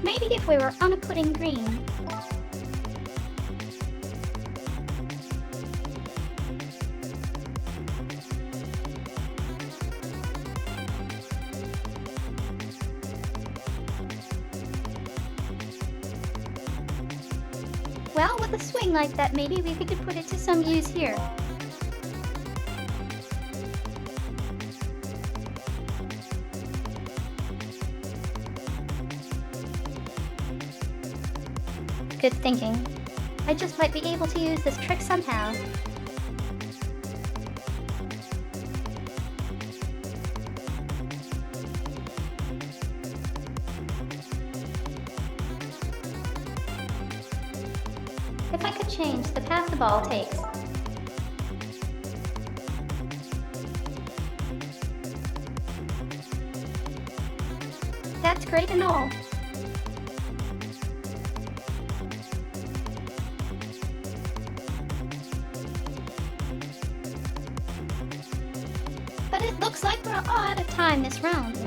Maybe if we were on a pudding green. Well, with a swing like that, maybe we could put it to some use here. Good thinking. I just might be able to use this trick somehow. If I could change the path the ball takes. That's great and all. But it looks like we're all out of time this round.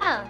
Oh,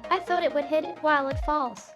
I thought it would hit it while it falls.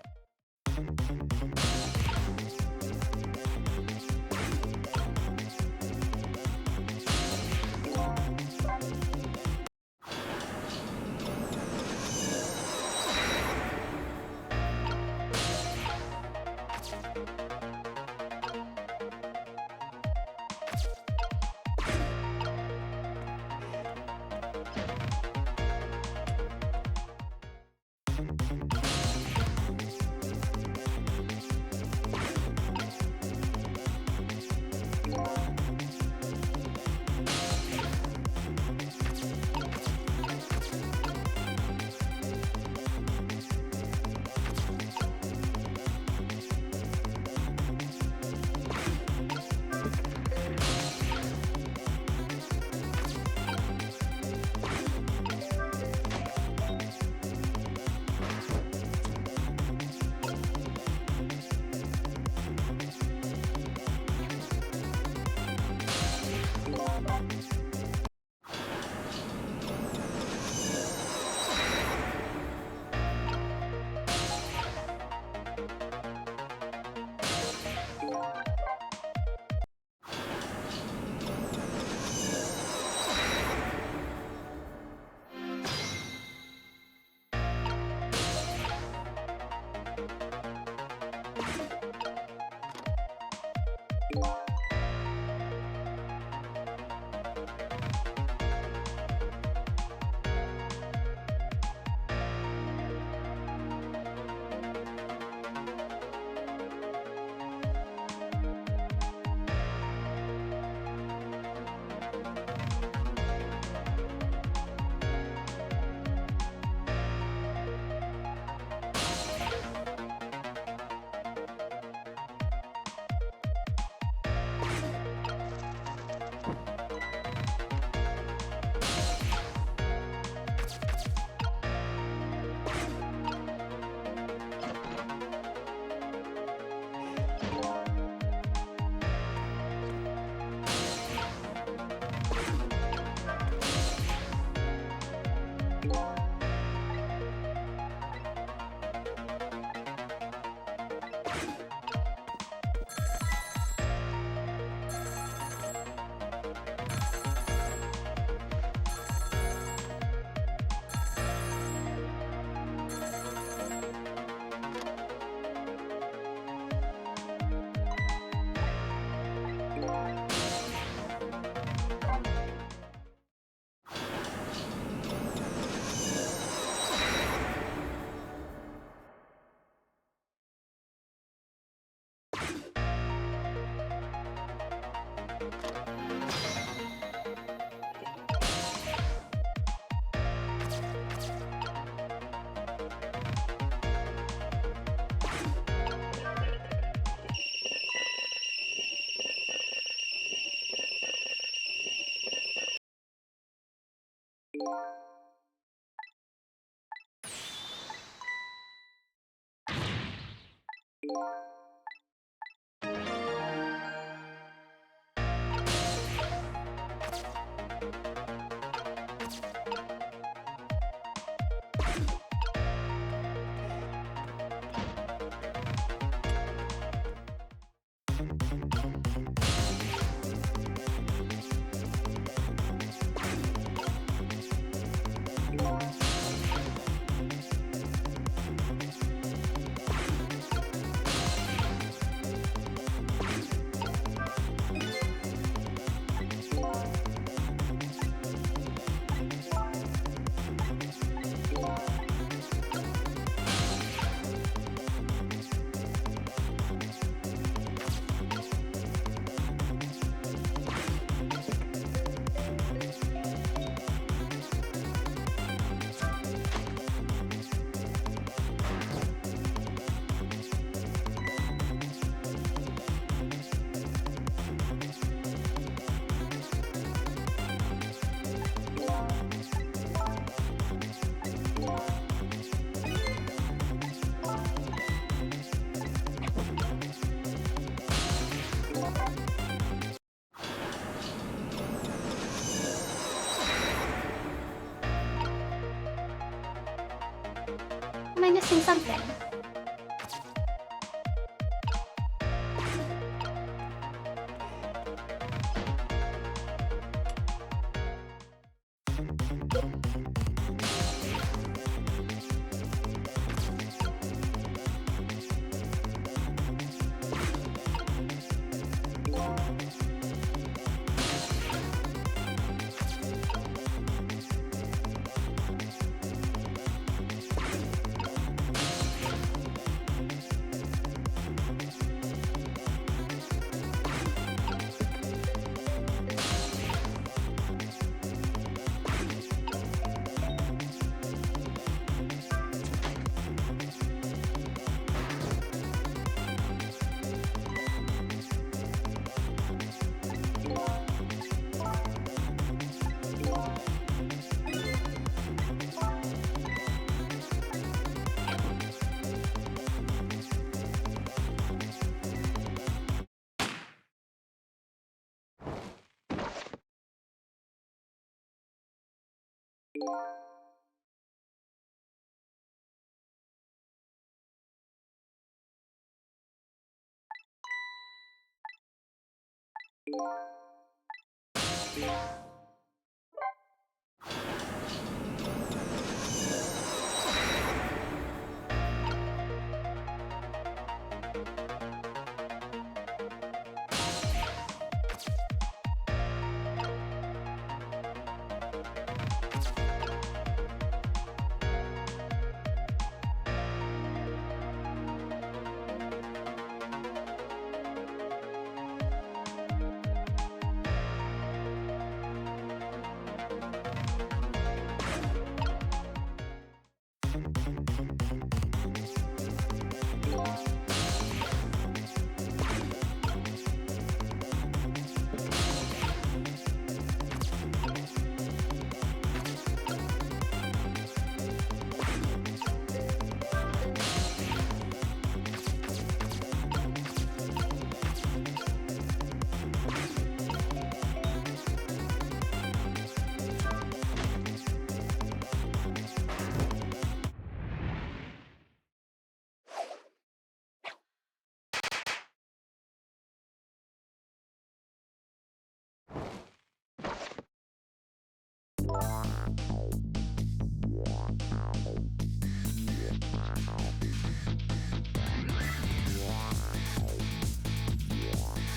Am I missing something?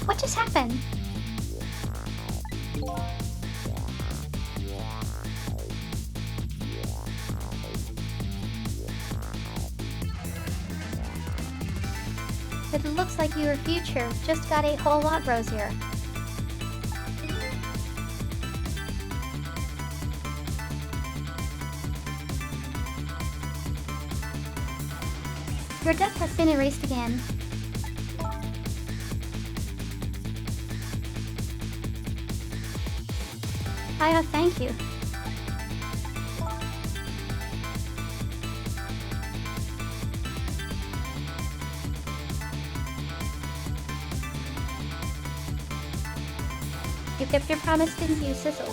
What just happened? It looks like your future just got a whole lot rosier. Your death has been erased again. Thank you. You kept your promise, didn't you, Sissel?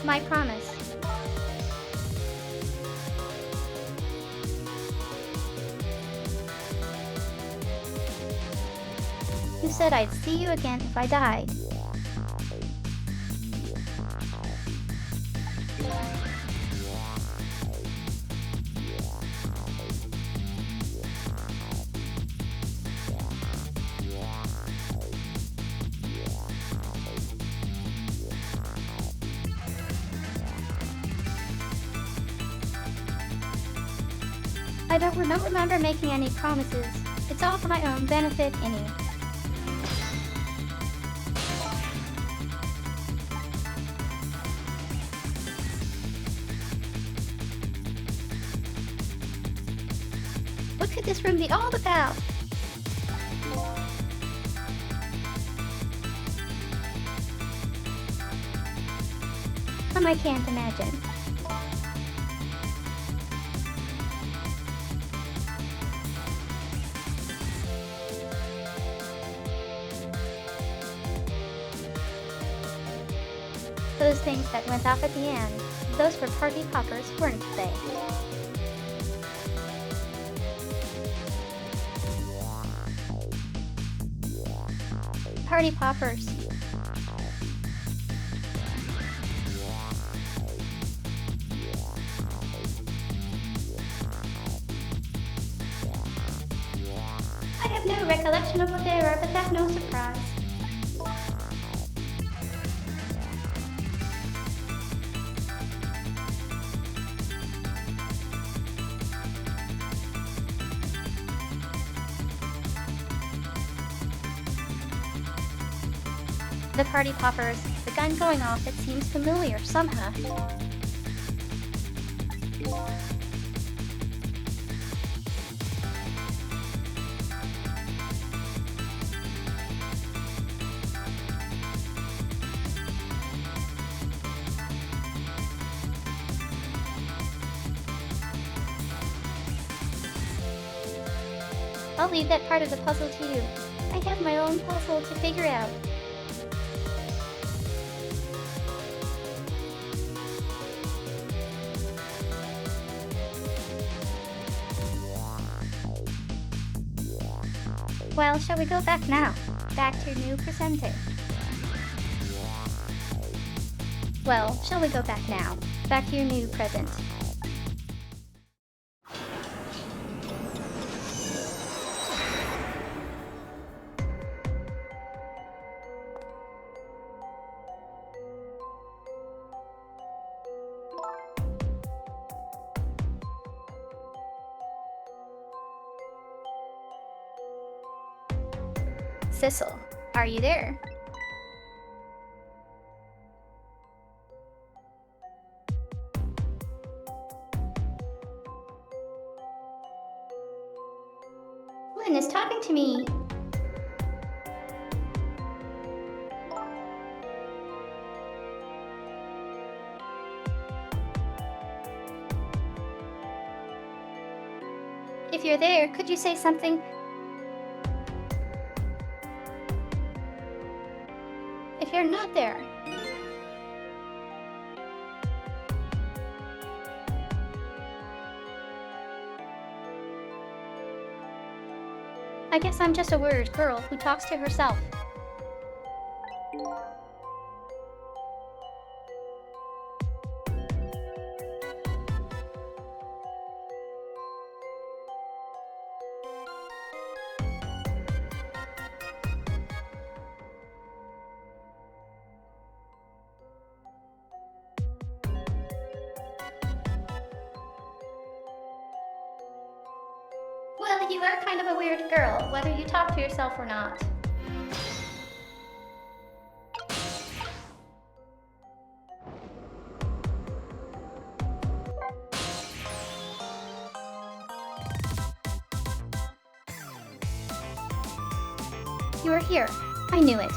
My promise. You said I'd see you again if I died. I don't remember making any promises. It's all for my own benefit, any. What could this room be all about? I can't imagine. Those things that went off at the end, those were party poppers, weren't they? Party poppers. I have no recollection of what they were, but that's no surprise. The party poppers, the gun going off, it seems familiar somehow. I'll leave that part of the puzzle to you. I have my own puzzle to figure out. Well, shall we go back now? Back to your new presente. Well, shall we go back now? Back to your new present. Sissel, are you there? Lynn is talking to me. If you're there, could you say something? If you're not there. I guess I'm just a weird girl who talks to herself. Well, you are kind of a weird girl, whether you talk to yourself or not. You were here. I knew it.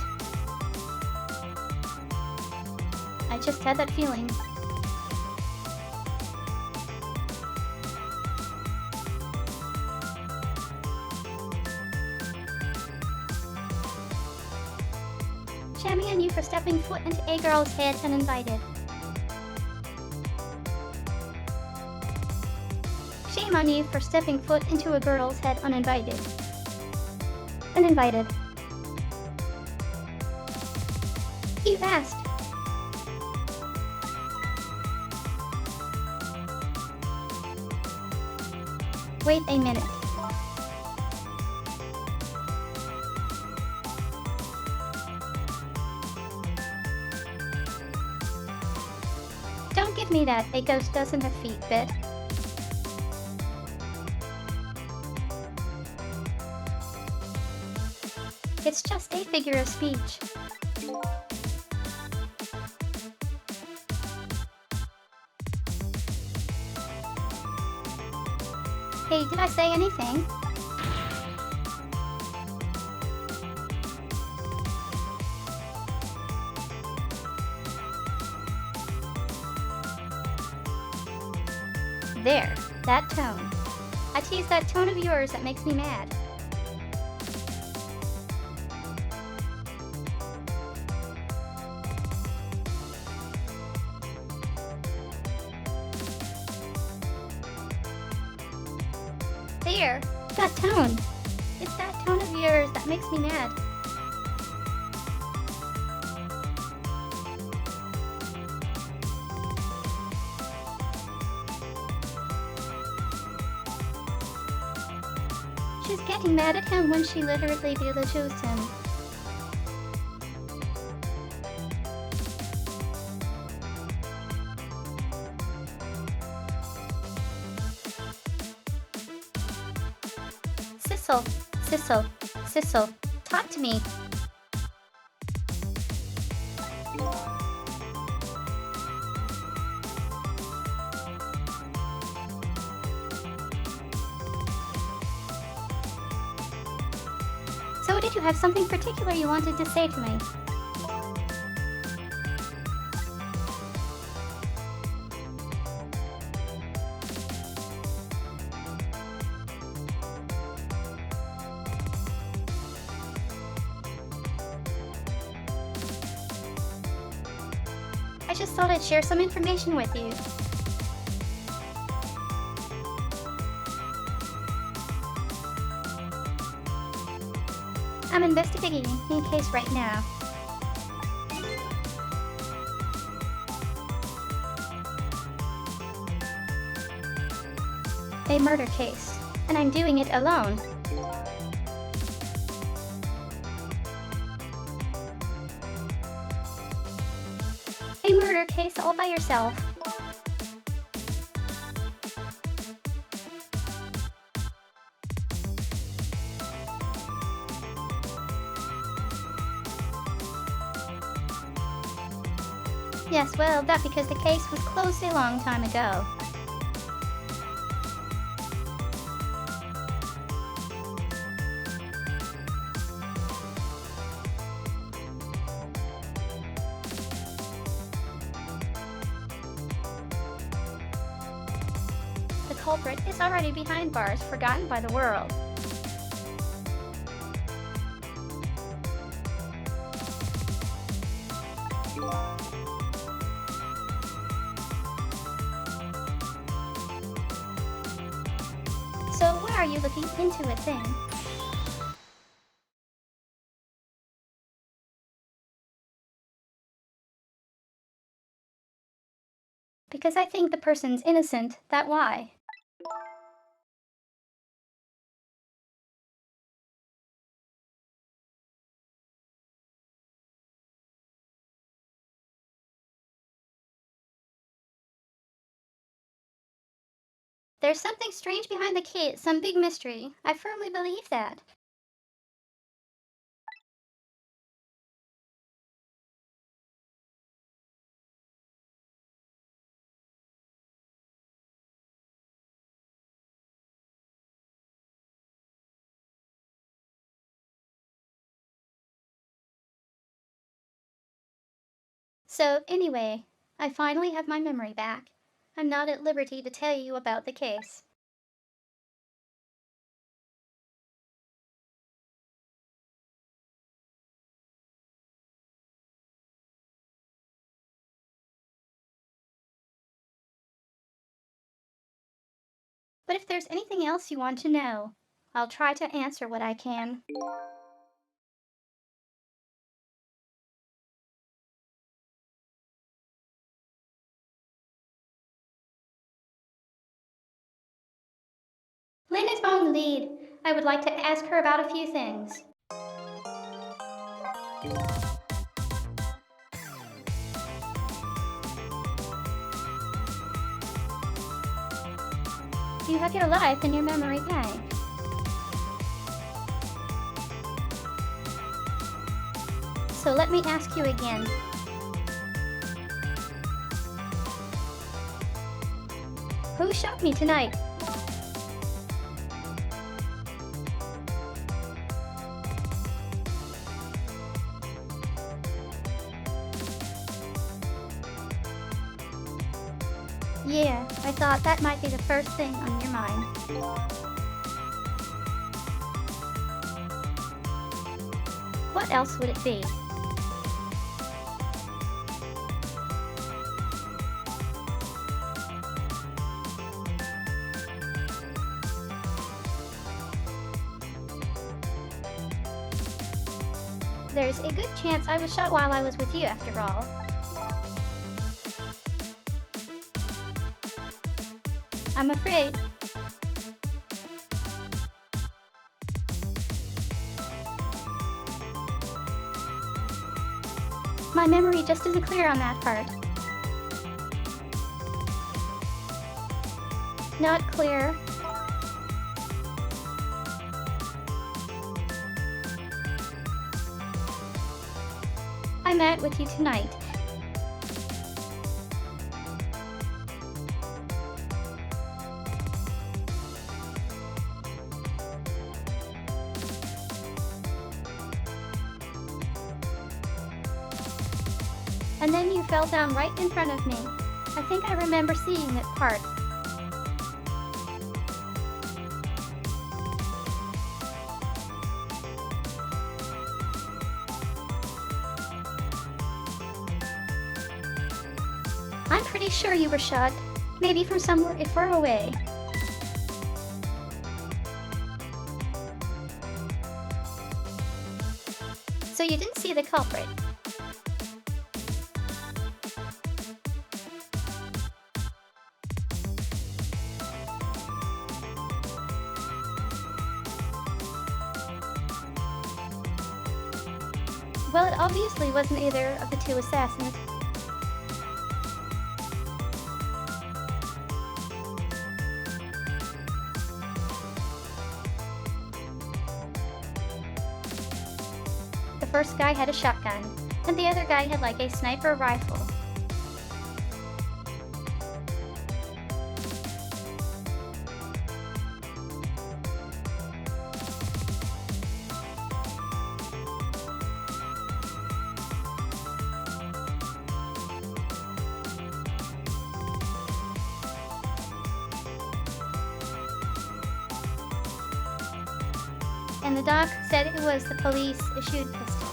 I just had that feeling. shaming on you for stepping foot into a girl's head uninvited. Shame on you for stepping foot into a girl's head uninvited. Uninvited. You asked. Wait a minute. Don't give me that. A ghost doesn't have feet, bitch. It's just a figure of speech. Hey, did I say anything? There, that tone. I tease that tone of yours that makes me mad. There, that tone. It's that tone of yours that makes me mad. She's getting mad at him when she literally belittles him. Sissel, talk to me. So did you have something particular you wanted to say to me? I just thought I'd share some information with you. I'm investigating a case right now. A murder case, and I'm doing it alone. A murder case all by yourself. Yes, well, that's because the case was closed a long time ago. The culprit is already behind bars, forgotten by the world. So why are you looking into it then? Because I think the person's innocent, that why. There's something strange behind the case, some big mystery. I firmly believe that. So, anyway, I finally have my memory back. I'm not at liberty to tell you about the case. But if there's anything else you want to know, I'll try to answer what I can. Lynn is on the lead. I would like to ask her about a few things. You have your life in your memory bank. So let me ask you again. Who shot me tonight? Yeah, I thought that might be the first thing on your mind. What else would it be? There's a good chance I was shot while I was with you after all. I'm afraid. My memory just isn't clear on that part. Not clear. I met with you tonight. And then you fell down right in front of me. I think I remember seeing that part. I'm pretty sure you were shot, maybe from somewhere far away. So you didn't see the culprit. Well, it obviously wasn't either of the two assassins. The first guy had a shotgun, and the other guy had like a sniper rifle. And the doc said it was the police-issued pistol.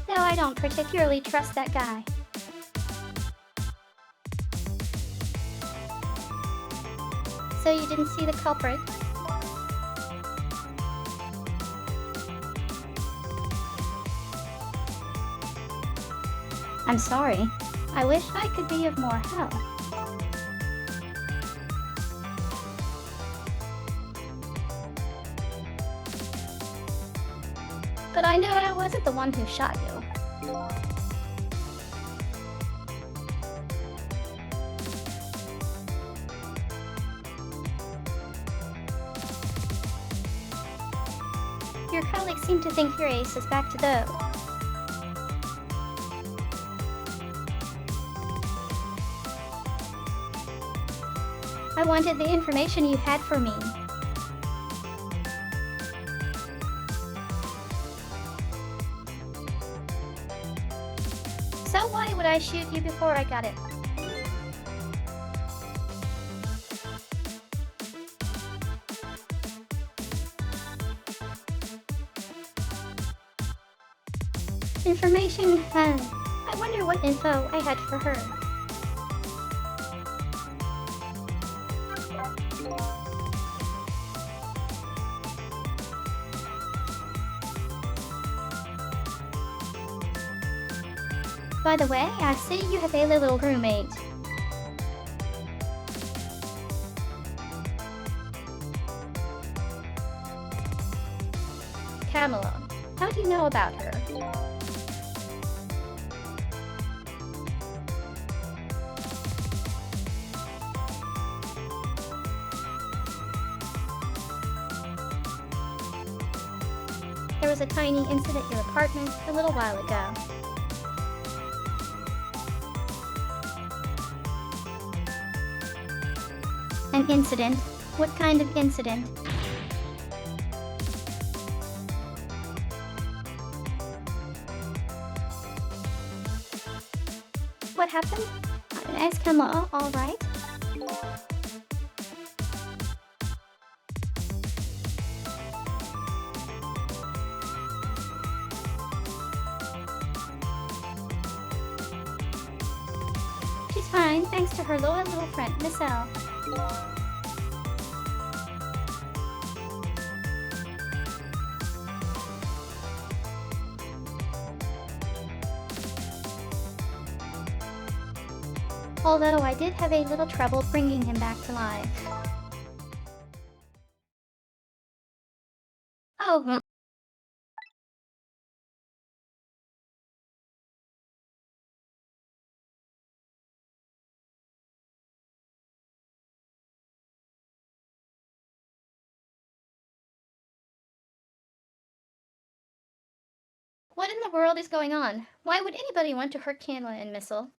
No, I don't particularly trust that guy. So you didn't see the culprit? I'm sorry. I wish I could be of more help. But I know I wasn't the one who shot you. Your colleagues seem to think you're a suspect, though. I wanted the information you had for me. So why would I shoot you before I got it? Information? I wonder what info I had for her. By the way, I see you have a little roommate. Camilla, how do you know about her? There was a tiny incident at your apartment a little while ago. An incident? What kind of incident? What happened? Is Camilla all right? She's fine, thanks to her loyal little friend, Miss L. Although I did have a little trouble bringing him back to life. Oh. What in the world is going on? Why would anybody want to hurt Camilla and Missile?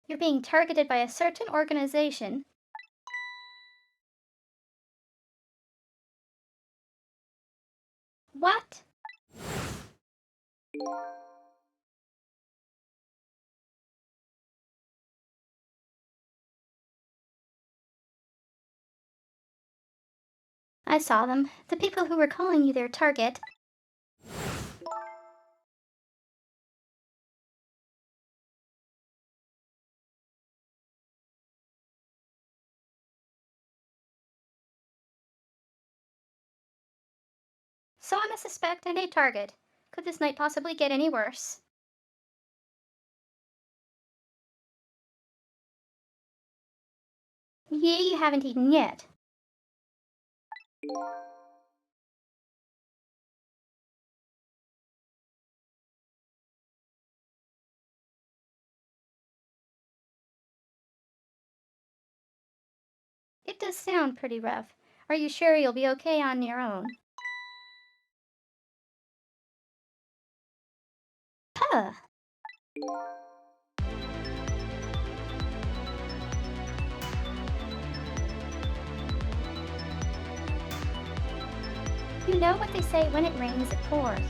You're being targeted by a certain organization. What? I saw them. The people who were calling you their target. So I'm a suspect and a target. Could this night possibly get any worse? Yeah, you haven't eaten yet. It does sound pretty rough. Are you sure you'll be okay on your own? Huh. You know what they say, when it rains, it pours.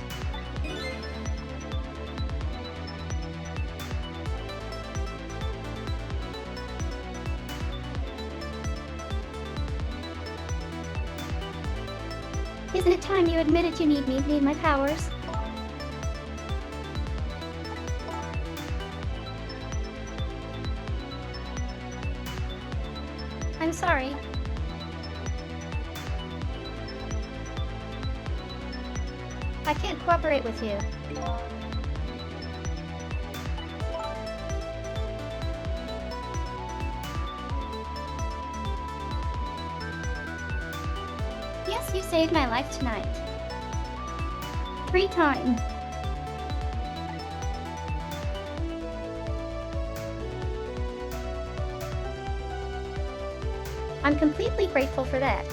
Isn't it time you admitted you need my powers? I'm sorry. I can't cooperate with you. Yes, you saved my life tonight. 3 times. I'm completely grateful for that.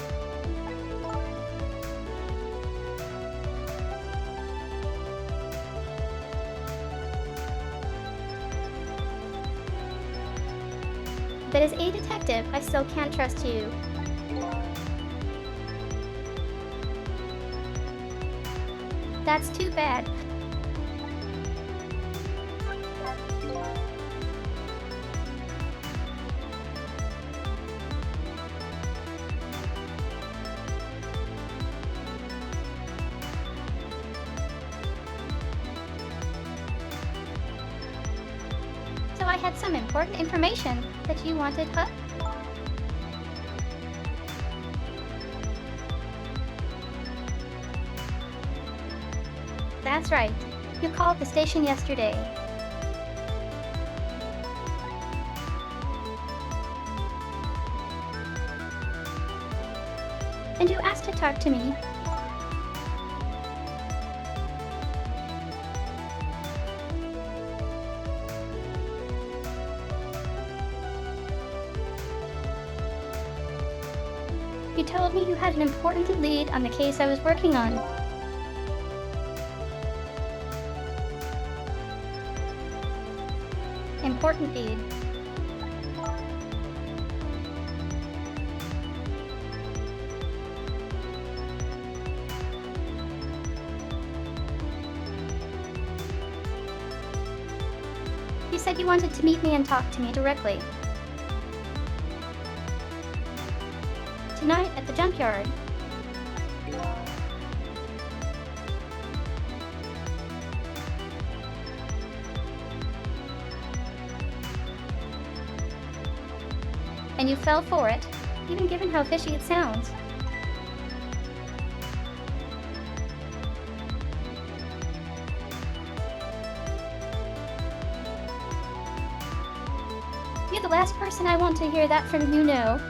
But as a detective, I still can't trust you. That's too bad. I had some important information that you wanted, huh? That's right. You called the station yesterday. And you asked to talk to me. You told me you had an important lead on the case I was working on. Important lead. You said you wanted to meet me and talk to me directly. Tonight at the junkyard. And you fell for it, even given how fishy it sounds. You're the last person I want to hear that from, you know.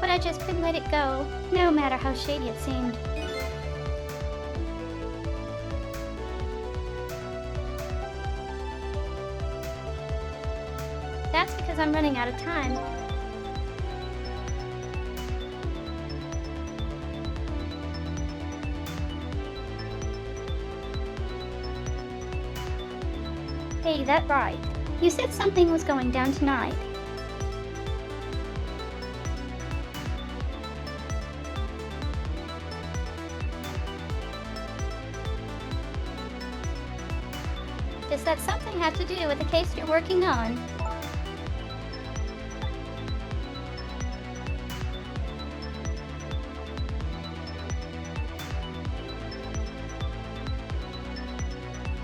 But I just couldn't let it go, no matter how shady it seemed. That's because I'm running out of time. Hey, that's right. You said something was going down tonight. Does that something have to do with the case you're working on?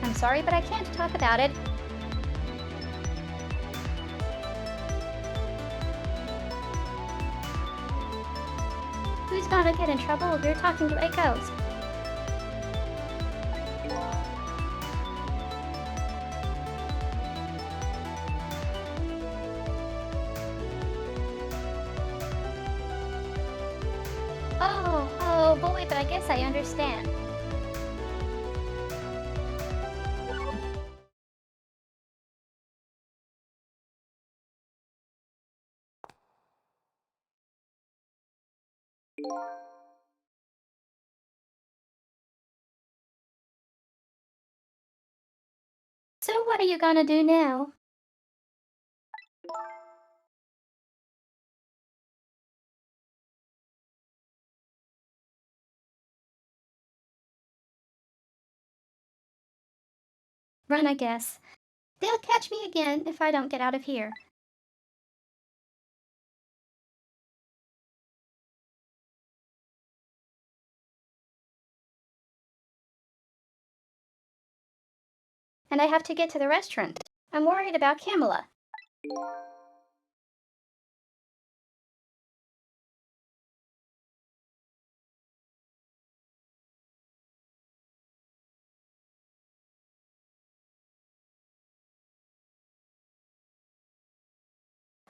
I'm sorry, but I can't talk about it. Who's gonna get in trouble if you're talking to a ghost? Oh boy, but I guess I understand. So what are you gonna do now? Run, I guess. They'll catch me again if I don't get out of here. And I have to get to the restaurant. I'm worried about Camilla.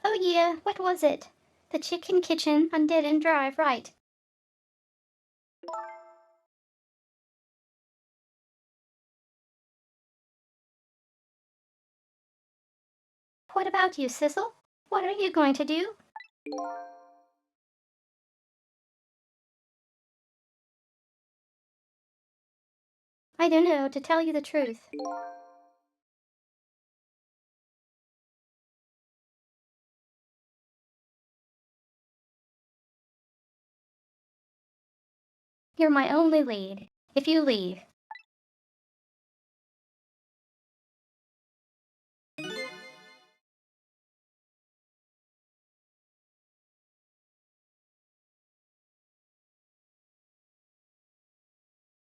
Oh yeah, what was it? The chicken kitchen on Dead End Drive, right? What about you, Sissel? What are you going to do? I don't know, to tell you the truth. You're my only lead. If you leave.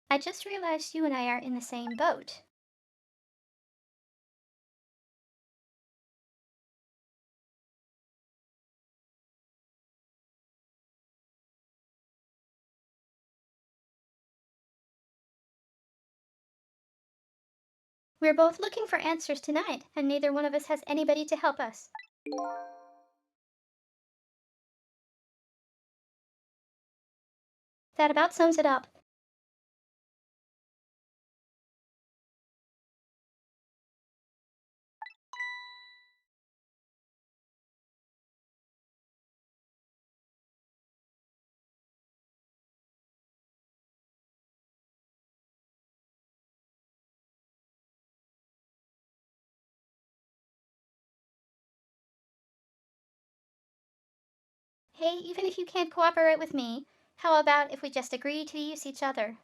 I just realized you and I are in the same boat. We're both looking for answers tonight, and neither one of us has anybody to help us. That about sums it up. Hey, even if you can't cooperate with me, how about if we just agree to use each other?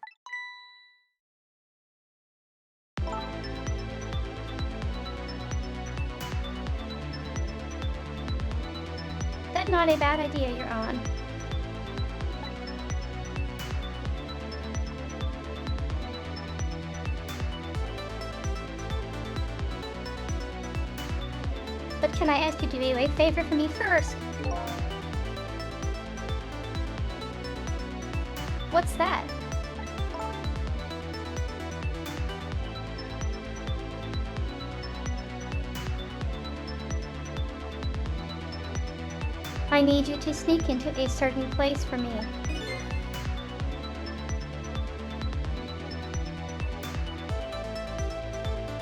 That's not a bad idea you're on. But can I ask you to do a favor for me first? What's that? I need you to sneak into a certain place for me.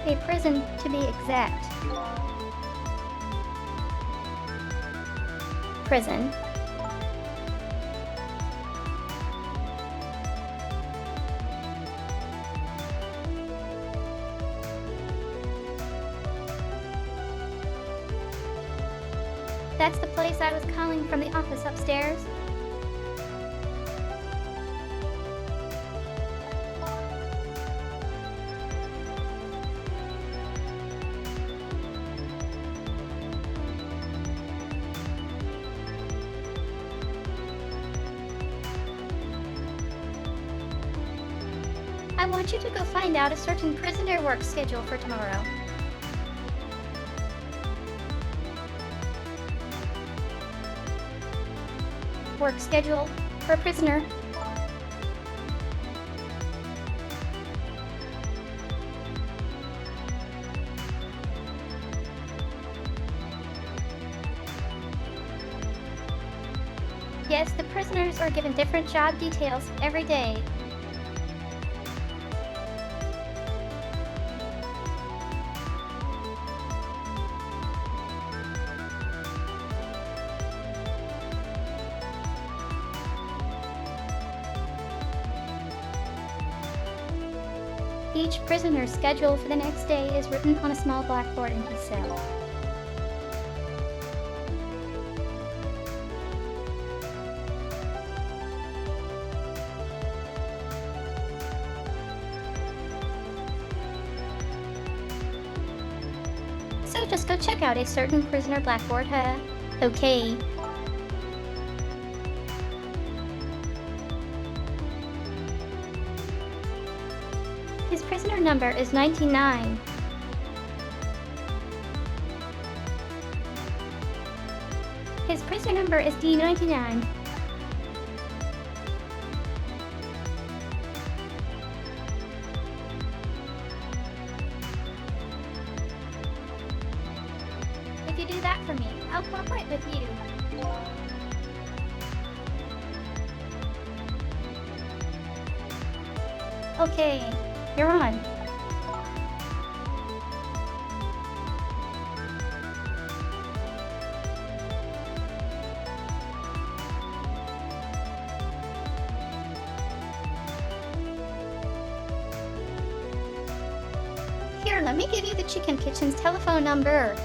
A prison, to be exact. Prison. That's the place I was calling from the office upstairs. I want you to go find out a certain prisoner work schedule for tomorrow. Work schedule for prisoner. Yes, the prisoners are given different job details every day. Each prisoner's schedule for the next day is written on a small blackboard in his cell. So just go check out a certain prisoner blackboard, huh? Okay. His prisoner number is 99. His prisoner number is D99. If you do that for me, I'll cooperate with you. Okay, you're on. Here, let me give you the Chicken Kitchen's telephone number.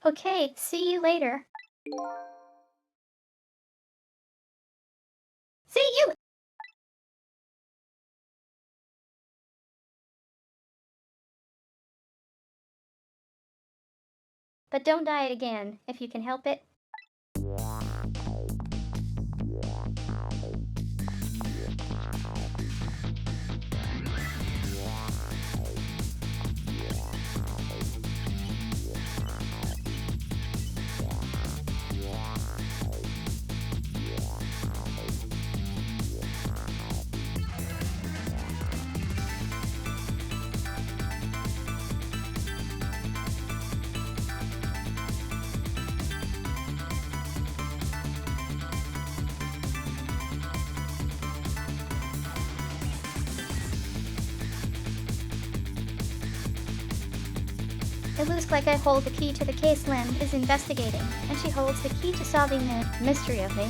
Okay, see you later. See you! but don't diet again if you can help it. It looks like I hold the key to the case Lynn is investigating, and she holds the key to solving the mystery of me.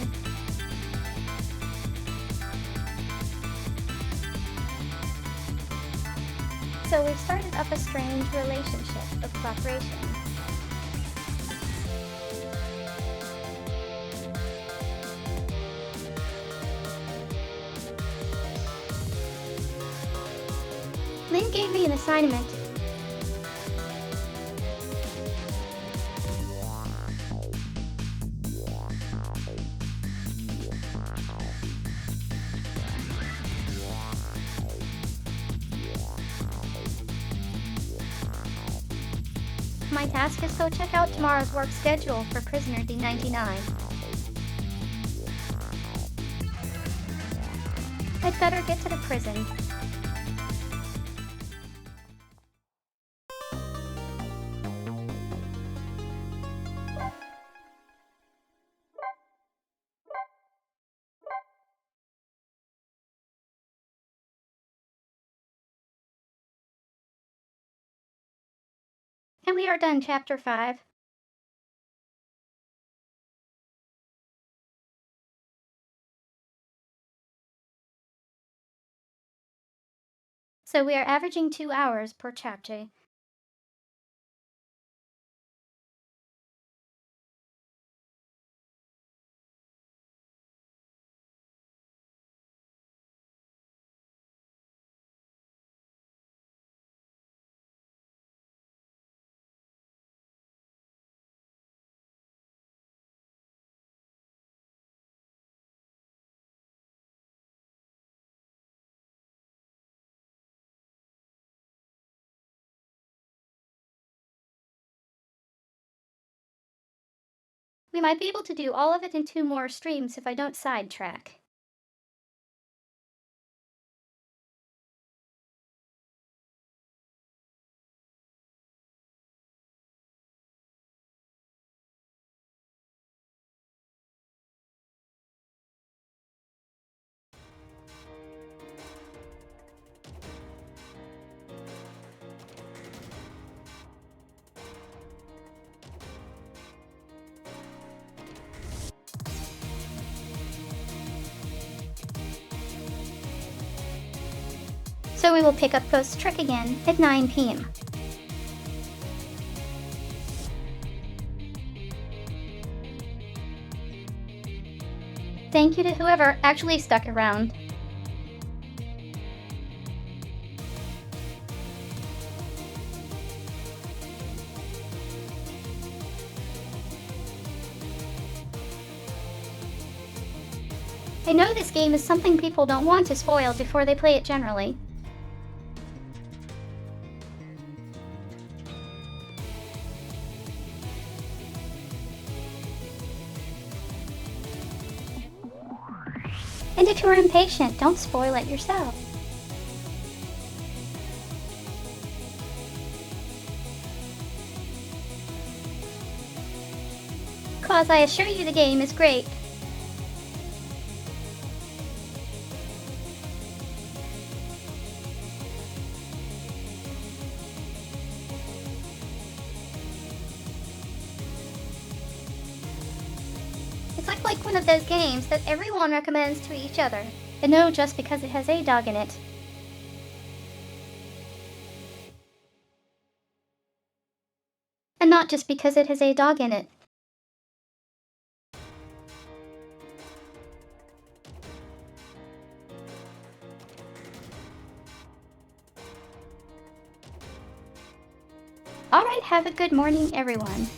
So we've started up a strange relationship of cooperation. Lynn gave me an assignment. My task is to check out tomorrow's work schedule for prisoner D99. I'd better get to the prison. And we are done chapter 5. So we are averaging 2 hours per chapter. We might be able to do all of it in 2 more streams if I don't sidetrack. So we will pick up Ghost Trick again at 9 p.m. Thank you to whoever actually stuck around. I know this game is something people don't want to spoil before they play it generally. And if you're impatient, don't spoil it yourself. Cause I assure you the game is great. It's like one of those games that everyone recommends to each other. And no, just because it has a dog in it. And not just because it has a dog in it. Alright, have a good morning, everyone.